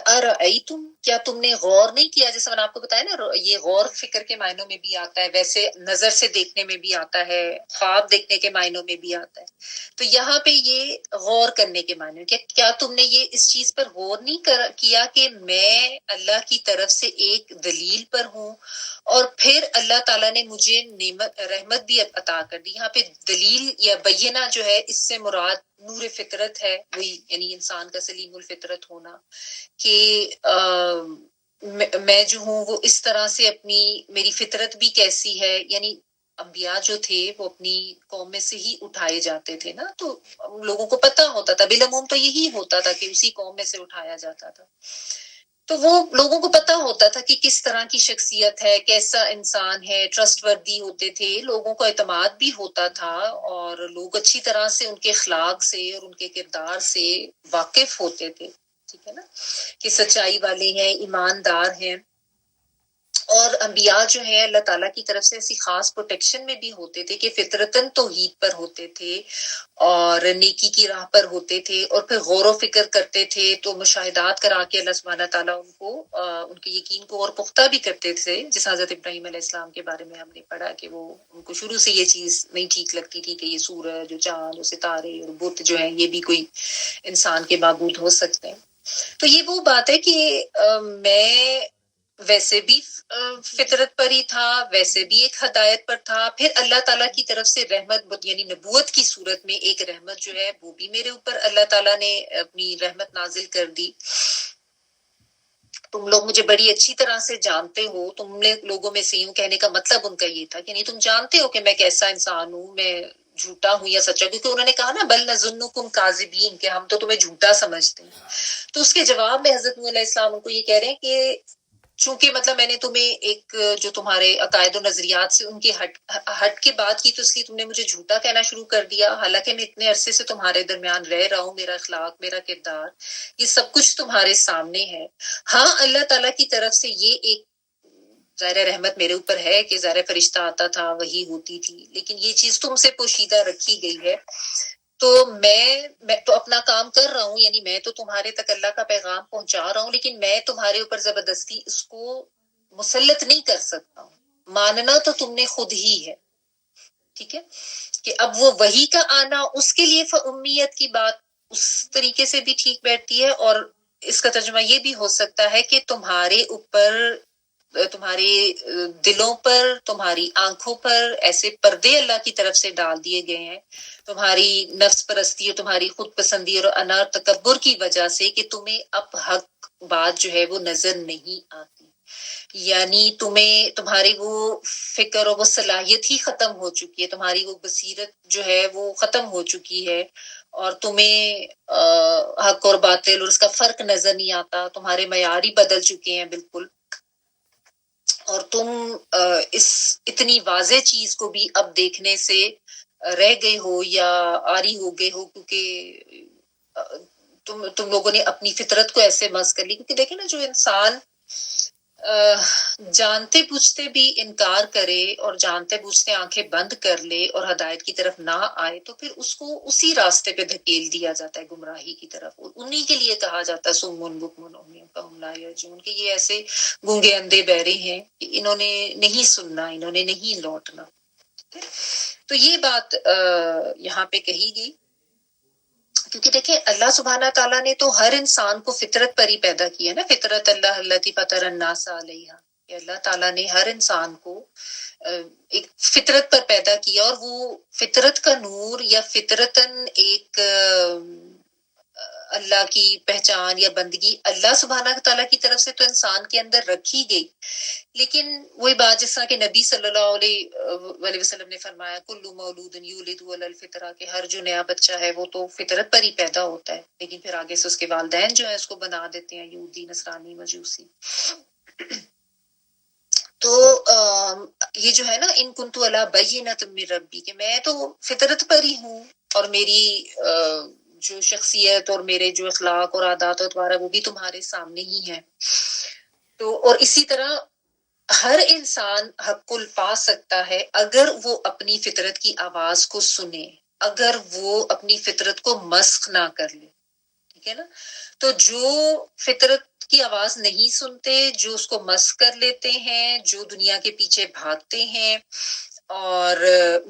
ارأیتم کیا تم نے غور نہیں کیا، جیسے میں نے آپ کو بتایا نا یہ غور فکر کے معنوں میں بھی آتا ہے، ویسے نظر سے دیکھنے میں بھی آتا ہے، خواب دیکھنے کے معنوں میں بھی آتا ہے. تو یہاں پہ یہ غور کرنے کے معنی کہ کیا تم نے یہ اس چیز پر غور نہیں کیا کہ میں اللہ کی طرف سے ایک دلیل پر ہوں، اور پھر اللہ تعالیٰ نے مجھے نعمت رحمت بھی عطا کر دی. یہاں پہ دلیل یا بینہ جو ہے اس سے مراد نور فطرت ہے، وہی یعنی انسان کا سلیم الفطرت ہونا، کہ میں جو ہوں وہ اس طرح سے اپنی، میری فطرت بھی کیسی ہے، یعنی انبیاء جو تھے وہ اپنی قوم میں سے ہی اٹھائے جاتے تھے نا، تو لوگوں کو پتا ہوتا تھا، بالعموم تو یہی ہوتا تھا کہ اسی قوم میں سے اٹھایا جاتا تھا. تو وہ لوگوں کو پتا ہوتا تھا کہ کس طرح کی شخصیت ہے، کیسا انسان ہے، ٹرسٹ وردی ہوتے تھے، لوگوں کو اعتماد بھی ہوتا تھا، اور لوگ اچھی طرح سے ان کے اخلاق سے اور ان کے کردار سے واقف ہوتے تھے، ٹھیک ہے نا، کہ سچائی والے ہیں، ایماندار ہیں. اور انبیاء جو ہیں اللہ تعالیٰ کی طرف سے ایسی خاص پروٹیکشن میں بھی ہوتے تھے کہ فطرتاً توحید پر ہوتے تھے اور نیکی کی راہ پر ہوتے تھے، اور پھر غور و فکر کرتے تھے، تو مشاہدات کرا کے اللہ سبحانہ تعالیٰ ان کو ان کے یقین کو اور پختہ بھی کرتے تھے. جس حضرت ابراہیم علیہ السلام کے بارے میں ہم نے پڑھا کہ وہ ان کو شروع سے یہ چیز نہیں ٹھیک لگتی تھی کہ یہ سورج اور چاند اور ستارے اور بت جو ہیں یہ بھی کوئی انسان کے معبود ہو سکتے ہیں. تو یہ وہ بات ہے کہ میں ویسے بھی فطرت پر ہی تھا، ویسے بھی ایک ہدایت پر تھا، پھر اللہ تعالیٰ کی طرف سے رحمت یعنی نبوت کی صورت میں ایک رحمت جو ہے وہ بھی میرے اوپر اللہ تعالیٰ نے اپنی رحمت نازل کر دی. تم لوگ مجھے بڑی اچھی طرح سے جانتے ہو، تم لوگوں میں سے ہوں، کہنے کا مطلب ان کا یہ تھا کہ نہیں تم جانتے ہو کہ میں کیسا انسان ہوں، میں جھوٹا ہوں یا سچا، کیونکہ انہوں نے کہا نا بل نظنکم کاذبین کہ ہم تو تمہیں جھوٹا سمجھتے ہیں. تو اس کے جواب میں حضرت نوح علیہ السلام ان کو یہ کہہ رہے ہیں کہ چونکہ مطلب میں نے تمہیں ایک جو تمہارے عقائد و نظریات سے ان کی ہٹ کے بات کی، تو اس لیے تم نے مجھے جھوٹا کہنا شروع کر دیا، حالانکہ میں اتنے عرصے سے تمہارے درمیان رہ رہا ہوں، میرا اخلاق، میرا کردار، یہ سب کچھ تمہارے سامنے ہے. ہاں اللہ تعالیٰ کی طرف سے یہ ایک ظاہر رحمت میرے اوپر ہے کہ ظاہر فرشتہ آتا تھا، وہی ہوتی تھی، لیکن یہ چیز تم سے پوشیدہ رکھی گئی ہے. تو میں تو اپنا کام کر رہا ہوں، یعنی میں تو تمہارے تک اللہ کا پیغام پہنچا رہا ہوں، لیکن میں تمہارے اوپر زبردستی اس کو مسلط نہیں کر سکتا ہوں. ماننا تو تم نے خود ہی ہے، ٹھیک ہے، کہ اب وہ وحی کا آنا، اس کے لیے امیت کی بات اس طریقے سے بھی ٹھیک بیٹھتی ہے، اور اس کا ترجمہ یہ بھی ہو سکتا ہے کہ تمہارے اوپر، تمہارے دلوں پر، تمہاری آنکھوں پر ایسے پردے اللہ کی طرف سے ڈال دیے گئے ہیں تمہاری نفس پرستی اور تمہاری خود پسندی اور انا اور تکبر کی وجہ سے کہ تمہیں اب حق بات جو ہے وہ نظر نہیں آتی، یعنی تمہاری وہ فکر اور وہ صلاحیت ہی ختم ہو چکی ہے، تمہاری وہ بصیرت جو ہے وہ ختم ہو چکی ہے، اور تمہیں حق اور باطل اور اس کا فرق نظر نہیں آتا، تمہارے معیار ہی بدل چکے ہیں بالکل. اور تم اس اتنی واضح چیز کو بھی اب دیکھنے سے رہ گئے ہو یا عاری ہو گئے ہو، کیونکہ تم لوگوں نے اپنی فطرت کو ایسے مس کر لی. کیونکہ دیکھیں نا، جو انسان جانتے بوجھتے بھی انکار کرے اور جانتے بوجھتے آنکھیں بند کر لے اور ہدایت کی طرف نہ آئے، تو پھر اس کو اسی راستے پہ دھکیل دیا جاتا ہے، گمراہی کی طرف. اور انہی کے لیے کہا جاتا ہے سمن بکمن عمی فہم لا یرجعون، کہ یہ ایسے گونگے اندھے بہرے ہیں کہ انہوں نے نہیں سننا، انہوں نے نہیں لوٹنا. تو یہ بات یہاں پہ کہی گئی. کیونکہ دیکھیں، اللہ سبحانہ تعالیٰ نے تو ہر انسان کو فطرت پر ہی پیدا کیا نا. فطرت اللہ التی فطر الناس علیہا، کہ اللہ تعالیٰ نے ہر انسان کو ایک فطرت پر پیدا کیا، اور وہ فطرت کا نور یا فطرتاً ایک اللہ کی پہچان یا بندگی اللہ سبحانہ تعالیٰ کی طرف سے تو انسان کے اندر رکھی گئی. لیکن وہی بات جس طرح کہ نبی صلی اللہ علیہ وسلم نے فرمایا کل مولود یولد علی الفطرہ، کہ ہر جو نیا بچہ ہے وہ تو فطرت پر ہی پیدا ہوتا ہے، لیکن پھر آگے سے اس کے والدین جو ہے اس کو بنا دیتے ہیں یہودی، نصرانی، مجوسی. تو یہ جو ہے نا، ان کنت علی بینۃ من ربی، کہ میں تو فطرت پر ہی ہوں، اور میری جو شخصیت اور میرے جو اخلاق اور عادات و اطوار وہ بھی تمہارے سامنے ہی ہیں. تو اور اسی طرح ہر انسان حق کل پا سکتا ہے اگر وہ اپنی فطرت کی آواز کو سنے، اگر وہ اپنی فطرت کو مسخ نہ کر لے. ٹھیک ہے نا. تو جو فطرت کی آواز نہیں سنتے، جو اس کو مسخ کر لیتے ہیں، جو دنیا کے پیچھے بھاگتے ہیں، اور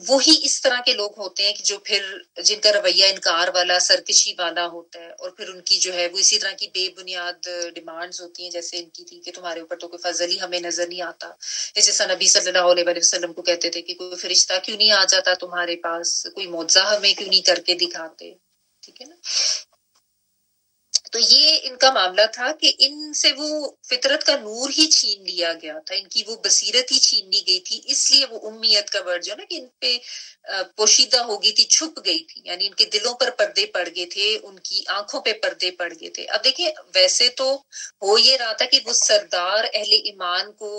وہی اس طرح کے لوگ ہوتے ہیں کہ جو پھر جن کا رویہ انکار والا، سرکشی والا ہوتا ہے، اور پھر ان کی جو ہے وہ اسی طرح کی بے بنیاد ڈیمانڈز ہوتی ہیں، جیسے ان کی تھی کہ تمہارے اوپر تو کوئی فضل ہی ہمیں نظر نہیں آتا. جیسا نبی صلی اللہ علیہ وسلم کو کہتے تھے کہ کوئی فرشتہ کیوں نہیں آ جاتا تمہارے پاس، کوئی معجزہ ہمیں کیوں نہیں کر کے دکھاتے. ٹھیک ہے نا. تو یہ ان کا معاملہ تھا کہ ان سے وہ فطرت کا نور ہی چھین لیا گیا تھا، ان کی وہ بصیرت ہی چھین لی گئی تھی. اس لیے وہ امیت کا ورڈ جو ہے نا، کہ ان پہ پوشیدہ ہو گئی تھی، چھپ گئی تھی، یعنی ان کے دلوں پر پردے پڑ گئے تھے، ان کی آنکھوں پہ پردے پڑ گئے تھے. اب دیکھیں، ویسے تو ہو یہ رہا تھا کہ وہ سردار اہل ایمان کو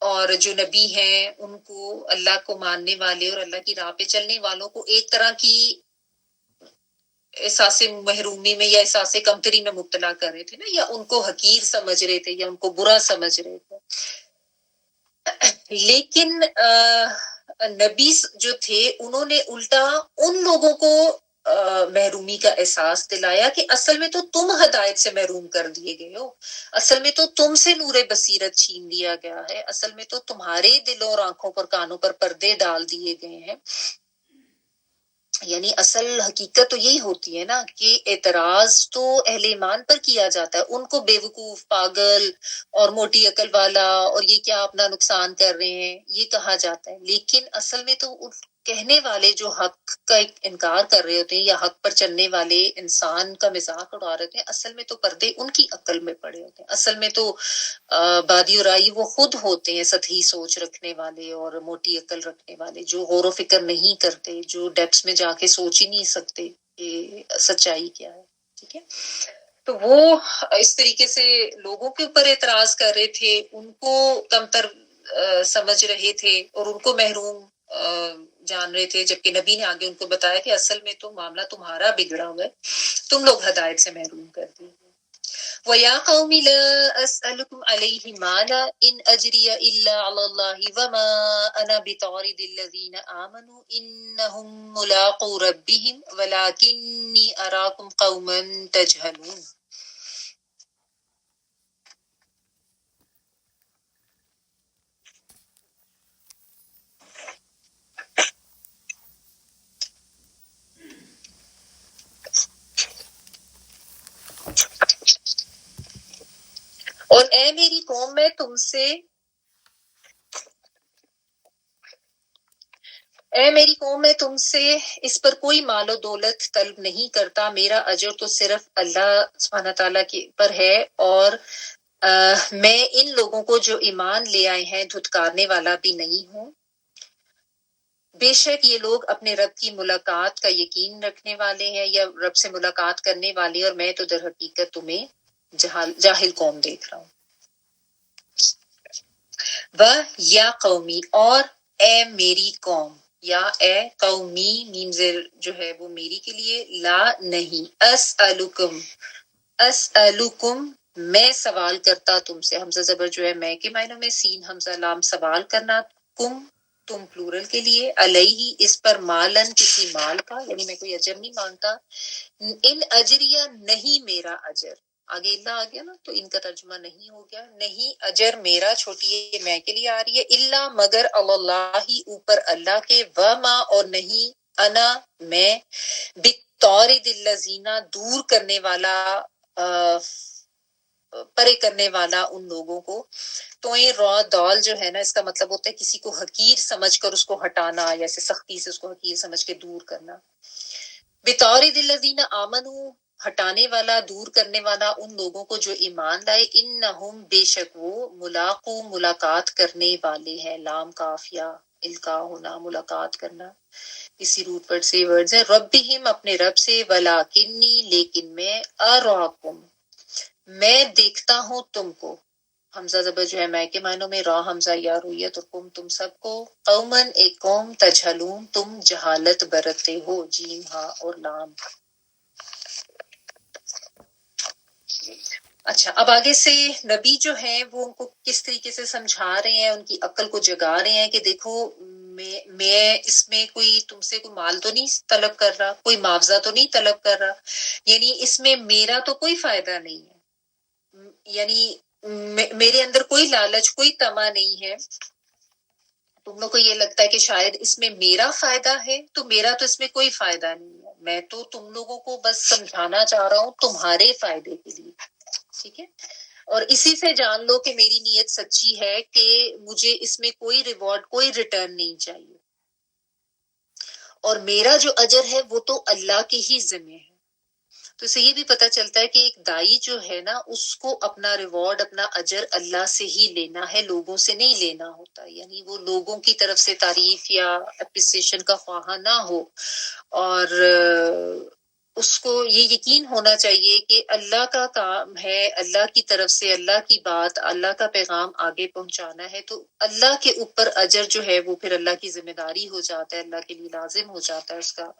اور جو نبی ہیں ان کو، اللہ کو ماننے والے اور اللہ کی راہ پہ چلنے والوں کو ایک طرح کی احساس محرومی میں یا احساس کمتری میں مبتلا کر رہے تھے نا، یا ان کو حقیر سمجھ رہے تھے، یا ان کو برا سمجھ رہے تھے. لیکن نبی جو تھے انہوں نے الٹا ان لوگوں کو محرومی کا احساس دلایا کہ اصل میں تو تم ہدایت سے محروم کر دیے گئے ہو، اصل میں تو تم سے نور بصیرت چھین لیا گیا ہے، اصل میں تو تمہارے دلوں اور آنکھوں پر، کانوں پر پردے ڈال دیے گئے ہیں. یعنی اصل حقیقت تو یہی ہوتی ہے نا کہ اعتراض تو اہل ایمان پر کیا جاتا ہے، ان کو بے وقوف، پاگل اور موٹی عقل والا، اور یہ کیا اپنا نقصان کر رہے ہیں، یہ کہا جاتا ہے. لیکن اصل میں تو کہنے والے جو حق کا انکار کر رہے ہوتے ہیں یا حق پر چلنے والے انسان کا مذاق اڑا رہے ہوتے ہیں، اصل میں تو پردے ان کی عقل میں پڑے ہوتے ہیں. اصل میں تو بادی اور آئی وہ خود ہوتے ہیں، سطحی سوچ رکھنے والے اور موٹی عقل رکھنے والے، جو غور و فکر نہیں کرتے، جو ڈیپس میں جا کے سوچ ہی نہیں سکتے کہ سچائی کیا ہے. ٹھیک ہے. تو وہ اس طریقے سے لوگوں کے اوپر اعتراض کر رہے تھے، ان کو کمتر سمجھ رہے تھے اور ان کو محروم جان رہے تھے، جبکہ نبی نے آگے ان کو بتایا کہ اصل میں تو معاملہ تمہارا بگڑا ہوا ہے، تم لوگ ہدایت سے محروم کر دیے. وَيَا قَوْمِ لَا أَسْأَلُكُمْ عَلَيْهِ مَالًا إِنْ أَجْرِيَ إِلَّا عَلَى اللَّهِ وَمَا أَنَا بِطَارِدِ الَّذِينَ آمَنُوا إِنَّهُمْ مُلَاقُو رَبِّهِمْ وَلَكِنِّي أَرَاكُمْ قَوْمًا تَجْهَلُونَ. اور اے میری قوم، میں تم سے اس پر کوئی مال و دولت طلب نہیں کرتا، میرا اجر تو صرف اللہ سبحانہ تعالیٰ کے پر ہے، اور میں ان لوگوں کو جو ایمان لے آئے ہیں دھتکارنے والا بھی نہیں ہوں. بے شک یہ لوگ اپنے رب کی ملاقات کا یقین رکھنے والے ہیں، یا رب سے ملاقات کرنے والے، اور میں تو در حقیقت تمہیں جاہل قوم دیکھ رہا ہوں. و یا قومی اور اے میری قوم، یا اے قومی میم زیر جو ہے وہ میری کے لیے، لا نہیں، اسألکم میں سوال کرتا تم سے، حمزہ زبر جو ہے میں کے معنوں میں، سین حمزہ لام سوال کرنا، کم تم پلورل کے لیے، علیہ اس پر مالن کسی مال کا، یعنی میں کوئی اجر نہیں مانگتا، ان اجریہ نہیں میرا اجر، آگے اللہ آ گیا نا تو ان کا ترجمہ نہیں ہو گیا، نہیں اجر میرا، چھوٹی یہ میں کے لیے آ رہی ہے، اللہ مگر اللہ ہی اوپر اللہ کے، وما اور نہیں، انا میں، بطارد الذین دور کرنے والا پرے کرنے والا ان لوگوں کو، تو یہ را دال جو ہے نا اس کا مطلب ہوتا ہے کسی کو حقیر سمجھ کر اس کو ہٹانا، یا ایسے سختی سے اس کو حقیر سمجھ کے دور کرنا، بطارد الذین آمنوا ہٹانے والا، دور کرنے والا ان لوگوں کو جو ایمان لائے، انہم بے شک وہ، ملاقو ملاقات کرنے والے ہیں، لام کافیہ القا ہونا، ملاقات کرنا، اسی روٹ پر سے ورڈز ہیں، ربہم اپنے رب سے، ولیکنی لیکن میں، اراکم میں دیکھتا ہوں تم کو، حمزہ زبر جو ہے میں کے معنوں میں، را حمزہ یا رویت اور کم تم سب کو، قومن ایک قوم، تجہلون تم جہالت برتتے ہو، جیم ہاں اور لام۔ اچھا اب آگے سے نبی جو ہیں وہ ان کو کس طریقے سے سمجھا رہے ہیں، ان کی عقل کو جگا رہے ہیں کہ دیکھو میں اس میں کوئی تم سے کوئی مال تو نہیں طلب کر رہا، کوئی معاوضہ تو نہیں طلب کر رہا، یعنی اس میں میرا تو کوئی فائدہ نہیں ہے، یعنی میرے اندر کوئی لالچ کوئی طمع نہیں ہے، تم لوگ کو یہ لگتا ہے کہ شاید اس میں میرا فائدہ ہے، تو میرا تو اس میں کوئی فائدہ نہیں ہے، میں تو تم لوگوں کو بس سمجھانا چاہ رہا ہوں تمہارے فائدے کے لیے، ٹھیک ہے، اور اسی سے جان لو کہ میری نیت سچی ہے کہ مجھے اس میں کوئی ریوارڈ کوئی ریٹرن نہیں چاہیے، اور میرا جو اجر ہے وہ تو اللہ کے ہی ذمہ ہے۔ تو اسے یہ بھی پتہ چلتا ہے کہ ایک دائی جو ہے نا اس کو اپنا ریوارڈ اپنا اجر اللہ سے ہی لینا ہے، لوگوں سے نہیں لینا ہوتا، یعنی وہ لوگوں کی طرف سے تعریف یا اپریسیشن کا خواہاں نہ ہو، اور اس کو یہ یقین ہونا چاہیے کہ اللہ کا کام ہے، اللہ کی طرف سے اللہ کی بات اللہ کا پیغام آگے پہنچانا ہے، تو اللہ کے اوپر اجر جو ہے وہ پھر اللہ کی ذمہ داری ہو جاتا ہے، اللہ کے لیے لازم ہو جاتا ہے اس کا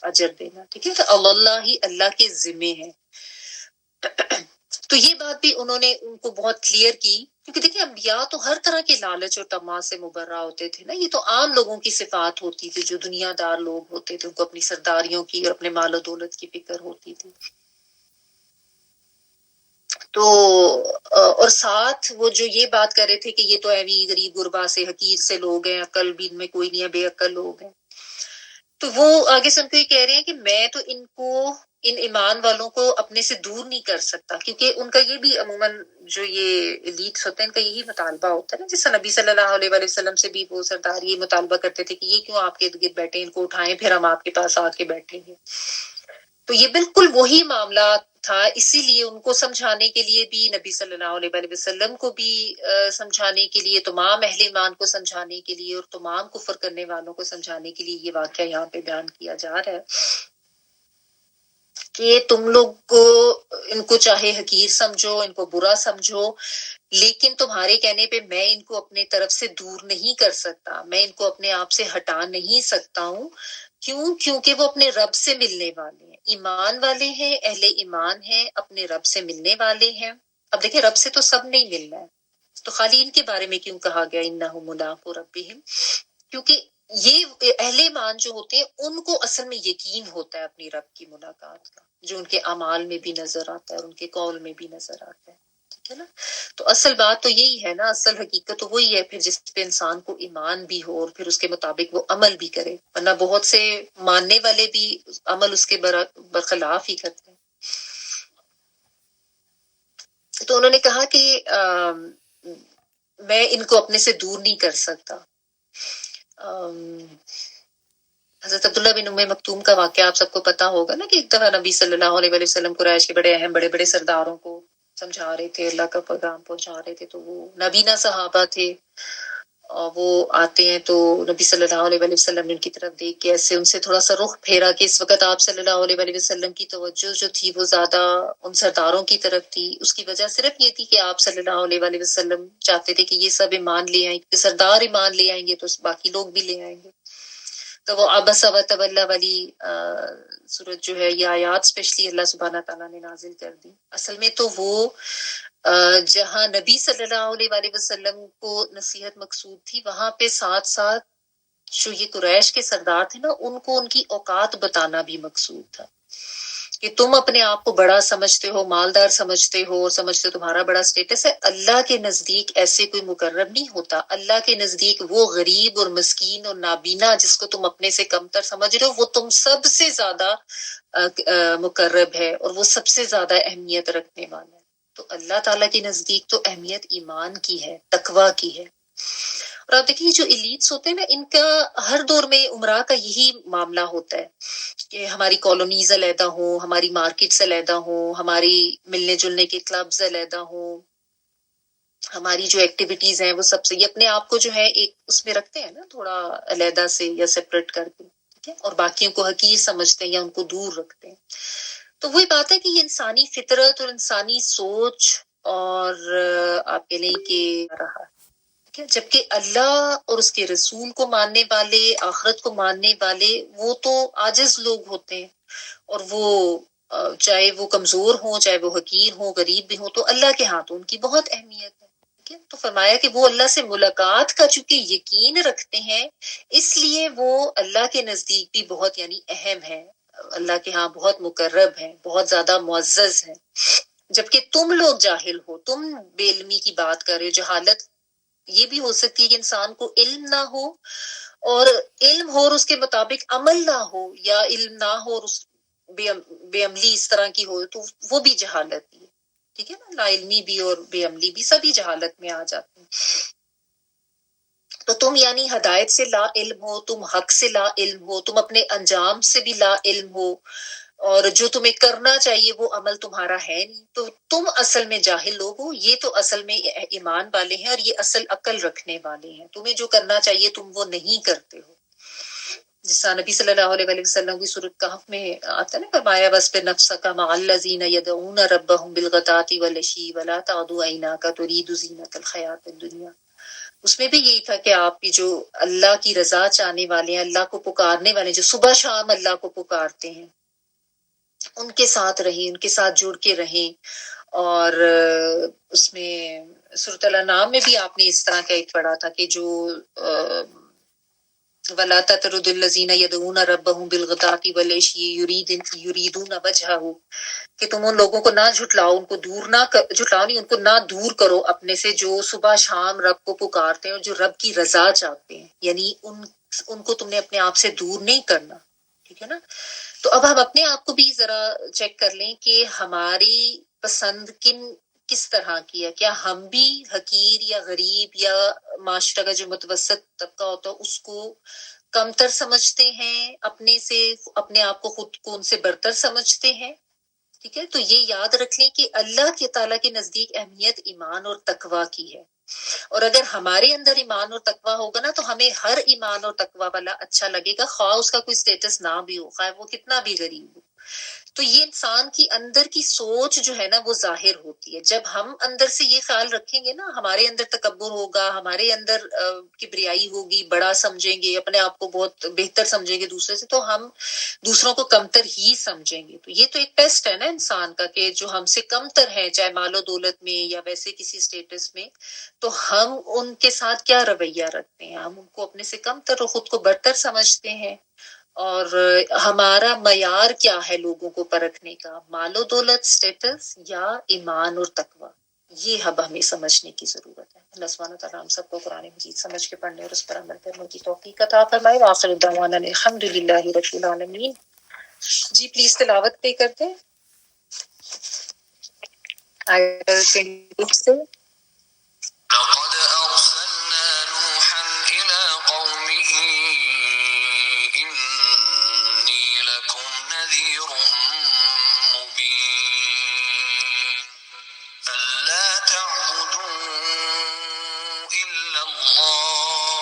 اجر دینا، ٹھیک ہے، تو اللہ ہی اللہ کے ذمے ہے۔ تو یہ بات بھی انہوں نے ان کو بہت کلیئر کی، کیونکہ دیکھیں انبیاء تو ہر طرح کے لالچ اور طمع سے مبرہ ہوتے تھے نا، یہ تو عام لوگوں کی صفات ہوتی تھی، جو دنیا دار لوگ ہوتے تھے ان کو اپنی سرداریوں کی اور اپنے مال و دولت کی فکر ہوتی تھی، تو اور ساتھ وہ جو یہ بات کر رہے تھے کہ یہ تو ایوی غریب غربا سے حقیر سے لوگ ہیں، عقل بھی ان میں کوئی نہیں ہے، بے عقل لوگ ہیں، تو وہ آگے سے ان کو یہ کہہ رہے ہیں کہ میں تو ان ایمان والوں کو اپنے سے دور نہیں کر سکتا، کیونکہ ان کا یہ بھی عموماً جو یہ لیڈس ہوتے ہیں ان کا یہی مطالبہ ہوتا ہے نا، جیسے نبی صلی اللہ علیہ وآلہ وسلم سے بھی وہ سردار یہ مطالبہ کرتے تھے کہ یہ کیوں آپ کے ارد گرد بیٹھے، ان کو اٹھائیں پھر ہم آپ کے پاس آ کے بیٹھیں گے، تو یہ بالکل وہی معاملہ تھا، اسی لیے ان کو سمجھانے کے لیے بھی، نبی صلی اللہ علیہ وآلہ وسلم کو بھی سمجھانے کے لیے، تمام اہل ایمان کو سمجھانے کے لیے، اور تمام کفر کرنے والوں کو سمجھانے کے لیے یہ واقعہ یہاں پہ بیان کیا جا رہا ہے کہ تم لوگ کو ان کو چاہے حقیر سمجھو، ان کو برا سمجھو، لیکن تمہارے کہنے پہ میں ان کو اپنے طرف سے دور نہیں کر سکتا، میں ان کو اپنے آپ سے ہٹا نہیں سکتا ہوں، کیونکہ وہ اپنے رب سے ملنے والے ہیں، ایمان والے ہیں، اہل ایمان ہیں، اپنے رب سے ملنے والے ہیں۔ اب دیکھیں رب سے تو سب نہیں ملنا ہے، تو خالی ان کے بارے میں کیوں کہا گیا انہم ملاقو ربہم، کیونکہ یہ اہل ایمان جو ہوتے ہیں ان کو اصل میں یقین ہوتا ہے اپنی رب کی ملاقات کا، جو ان کے اعمال میں بھی نظر آتا ہے اور ان کے قول میں بھی نظر آتا ہے، ٹھیک ہے نا، تو اصل بات تو یہی ہے نا، اصل حقیقت تو وہی ہے پھر جس پہ انسان کو ایمان بھی ہو اور پھر اس کے مطابق وہ عمل بھی کرے، ورنہ بہت سے ماننے والے بھی عمل اس کے برخلاف ہی کرتے ہیں۔ تو انہوں نے کہا کہ میں ان کو اپنے سے دور نہیں کر سکتا۔ حضرت عبداللہ بن ام مکتوم کا واقعہ آپ سب کو پتا ہوگا نا، کہ ایک دفعہ نبی صلی اللہ علیہ وآلہ وسلم قریش کے بڑے اہم بڑے بڑے سرداروں کو سمجھا رہے تھے، اللہ کا پیغام پہنچا رہے تھے، تو وہ نبینا صحابہ تھے، وہ آتے ہیں تو نبی صلی اللہ علیہ وسلم نے ان کی طرف دیکھ کے ایسے ان سے تھوڑا سا رخ پھیرا کہ اس وقت آپ صلی اللہ علیہ وسلم کی توجہ جو تھی وہ زیادہ ان سرداروں کی طرف تھی. اس کی وجہ صرف یہ تھی کہ آپ صلی اللہ علیہ وسلم چاہتے تھے کہ یہ سب ایمان لے آئیں گے, سردار ایمان لے آئیں گے تو باقی لوگ بھی لے آئیں گے. تو وہ عبس و تولی والی صورت جو ہے یہ آیات اسپیشلی اللہ سبحانہ تعالیٰ نے نازل کر دی. اصل میں تو وہ جہاں نبی صلی اللہ علیہ وسلم کو نصیحت مقصود تھی, وہاں پہ ساتھ ساتھ جو یہ قریش کے سردار تھے نا, ان کو ان کی اوقات بتانا بھی مقصود تھا کہ تم اپنے آپ کو بڑا سمجھتے ہو, مالدار سمجھتے ہو اور سمجھتے ہو تمہارا بڑا سٹیٹس ہے. اللہ کے نزدیک ایسے کوئی مقرب نہیں ہوتا. اللہ کے نزدیک وہ غریب اور مسکین اور نابینا جس کو تم اپنے سے کمتر سمجھ رہے ہو, وہ تم سب سے زیادہ مقرب ہے اور وہ سب سے زیادہ اہمیت رکھنے والا ہے. تو اللہ تعالیٰ کے نزدیک تو اہمیت ایمان کی ہے, تقوی کی ہے. اور آپ دیکھیے جو ایلیٹس ہوتے ہیں نا, ان کا ہر دور میں عمرا کا یہی معاملہ ہوتا ہے کہ ہماری کالونیز علیحدہ ہوں, ہماری مارکیٹس علیحدہ ہوں, ہماری ملنے جلنے کے کلبز علیحدہ ہوں, ہماری جو ایکٹیویٹیز ہیں وہ سب سے, یہ اپنے آپ کو جو ہے ایک اس میں رکھتے ہیں نا تھوڑا علیحدہ سے یا سیپریٹ کر کے, ٹھیک ہے, اور باقیوں کو حقیر سمجھتے ہیں یا ان کو دور رکھتے ہیں. تو وہی بات ہے کہ یہ انسانی فطرت اور انسانی سوچ اور آپ کہہ لیں کہ رہا, جبکہ اللہ اور اس کے رسول کو ماننے والے, آخرت کو ماننے والے, وہ تو عاجز لوگ ہوتے ہیں, اور وہ چاہے وہ کمزور ہوں, چاہے وہ حقیر ہوں, غریب بھی ہوں, تو اللہ کے ہاتھ ان کی بہت اہمیت ہے. تو فرمایا کہ وہ اللہ سے ملاقات کا چونکہ یقین رکھتے ہیں, اس لیے وہ اللہ کے نزدیک بھی بہت یعنی اہم ہے, اللہ کے ہاں بہت مقرب ہیں, بہت زیادہ معزز ہیں. جبکہ تم لوگ جاہل ہو, تم بے علمی کی بات کر رہے ہو. جہالت یہ بھی ہو سکتی ہے کہ انسان کو علم نہ ہو, اور علم ہو اور اس کے مطابق عمل نہ ہو, یا علم نہ ہو اور اس بے عملی اس طرح کی ہو, تو وہ بھی جہالت ہے. ٹھیک ہے نا, لا علمی بھی اور بے عملی بھی سبھی جہالت میں آ جاتے ہیں. تو تم یعنی ہدایت سے لا علم ہو, تم حق سے لا علم ہو, تم اپنے انجام سے بھی لا علم ہو, اور جو تمہیں کرنا چاہیے وہ عمل تمہارا ہے نہیں, تو تم اصل میں جاہل لوگ ہو. یہ تو اصل میں ایمان والے ہیں اور یہ اصل عقل رکھنے والے ہیں. تمہیں جو کرنا چاہیے تم وہ نہیں کرتے ہو. جس طرح نبی صلی اللہ علیہ وسلم کی سورۃ کہف میں آتا ہے نا, فرمایا وَاصْبِرْ نَفْسَكَ مَعَ الَّذِينَ يَدْعُونَ رَبَّهُمْ بِالْغَدَاةِ وَالْعَشِيِّ وَلَا تَعْدُ عَيْنَاكَ تُرِيدُ زِينَةَ الْحَيَاةِ الدُّنْيَا. اس میں بھی یہی تھا کہ آپ کی جو اللہ کی رضا چاہنے والے ہیں, اللہ کو پکارنے والے ہیں, جو صبح شام اللہ کو پکارتے ہیں, ان کے ساتھ رہیں, ان کے ساتھ جڑ کے رہیں. اور اس میں سورۃ الانعام میں بھی آپ نے اس طرح کا ایک پڑھا تھا کہ جو وَلَا تَطْرُدِ الَّذِينَ يَدْعُونَ رَبَّهُمْ بِالْغَدَاةِ وَالْعَشِيِّ يُرِيدُونَ وَجْهَهُ, کہ تم ان لوگوں کو نہ جھٹلاؤ, ان کو دور نہ جھٹلاؤ نہیں, ان کو نہ دور کرو اپنے سے, جو صبح شام رب کو پکارتے ہیں اور جو رب کی رضا چاہتے ہیں. یعنی ان کو تم نے اپنے آپ سے دور نہیں کرنا. ٹھیک ہے نا. تو اب ہم اپنے آپ کو بھی ذرا چیک کر لیں کہ ہماری پسند کس طرح کی ہے. کیا ہم بھی حقیر یا غریب یا معاشرہ کا جو متوسط طبقہ ہوتا ہے اس کو کمتر سمجھتے ہیں, اپنے سے اپنے آپ کو خود کو ان سے برتر سمجھتے ہیں؟ ٹھیک ہے. تو یہ یاد رکھ لیں کہ اللہ کے تعالیٰ کے نزدیک اہمیت ایمان اور تقوی کی ہے. اور اگر ہمارے اندر ایمان اور تقوی ہوگا نا, تو ہمیں ہر ایمان اور تقوی والا اچھا لگے گا, خواہ اس کا کوئی سٹیٹس نہ بھی ہو, خواہ وہ کتنا بھی غریب ہو. تو یہ انسان کی اندر کی سوچ جو ہے نا وہ ظاہر ہوتی ہے. جب ہم اندر سے یہ خیال رکھیں گے نا, ہمارے اندر تکبر ہوگا, ہمارے اندر کبریائی ہوگی, بڑا سمجھیں گے, اپنے آپ کو بہت بہتر سمجھیں گے دوسرے سے, تو ہم دوسروں کو کمتر ہی سمجھیں گے. تو یہ تو ایک ٹیسٹ ہے نا انسان کا, کہ جو ہم سے کمتر ہے, چاہے مال و دولت میں یا ویسے کسی سٹیٹس میں, تو ہم ان کے ساتھ کیا رویہ رکھتے ہیں. ہم ان کو اپنے سے کمتر اور خود کو برتر سمجھتے ہیں. اور ہمارا معیار کیا ہے لوگوں کو پرکھنے کا, مال و دولت, سٹیٹس, یا ایمان اور تقوی. یہ اب ہمیں سمجھنے کی ضرورت ہے. اللہ سبحانہ تعالیٰ ہم سب کو قرآن مجید سمجھ کے پڑھنے اور اس پر عمل کرنے کی توفیق عطا فرمائے. وآخر دعوانا الحمدللہ رب العالمین. جی پلیز تلاوت پہ کرتے ہیں آیت 22 سے. لقد أرسلنا نوحا إلى قومه إني لكم نذير مبين ألا تعبدوا إلا الله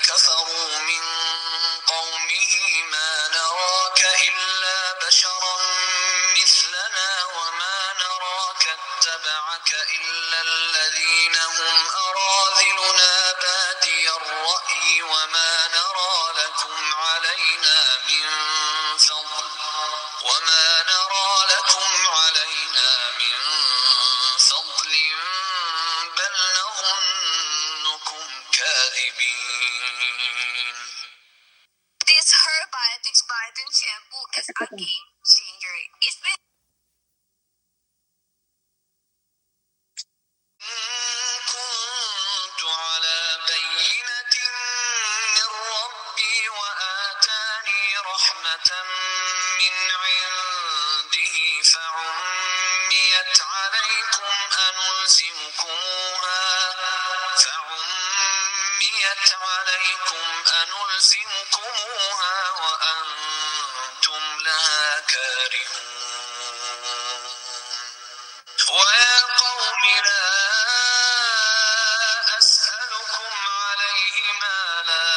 كفروا من قومه ما نراك إلا بشرا مثلنا وما نراك اتبعك إلا الذين هم أراذلنا بادي الرأي وما نرى لكم علينا من فضل بل نظنكم كاذبين. This Herbiotics Biotin shampoo is a game changer. It's been كنت على بينة من ربي وآتاني رحمة من عنده فعميت عليكم أنلزمكموها وأنتم لها كارهون. ويا قوم لا أسألكم عليه مالا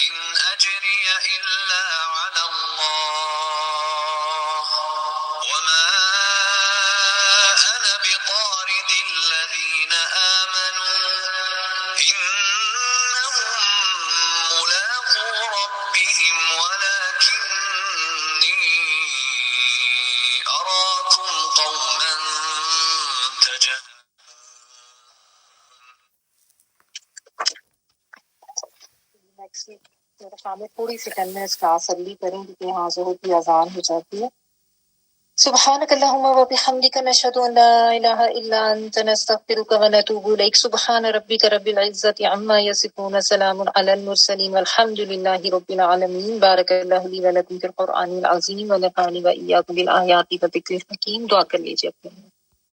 إن أجري إلا على الله وما أنا بطارد الذين آمنوا إنهم ملاقو ربهم ولكني أراكم قوما تجهلون. میرے سامنے تھوڑی سی ٹائم میں اس کا تسلی کریں کیونکہ یہاں ظہر کی اذان ہو جاتی ہے. سبحانك اللهم وبحمدك نشهد أن لا إله إلا أنت نستغفرك ونتوب إليك. سبحان ربك رب العزة عما يصفون سلام على المرسلين والحمد لله رب العالمين. بارك الله لي ولكم في القرآن العظيم ونفعني وإياكم بالآيات والذكر الحكيم. دعا کر لیجیے اپنے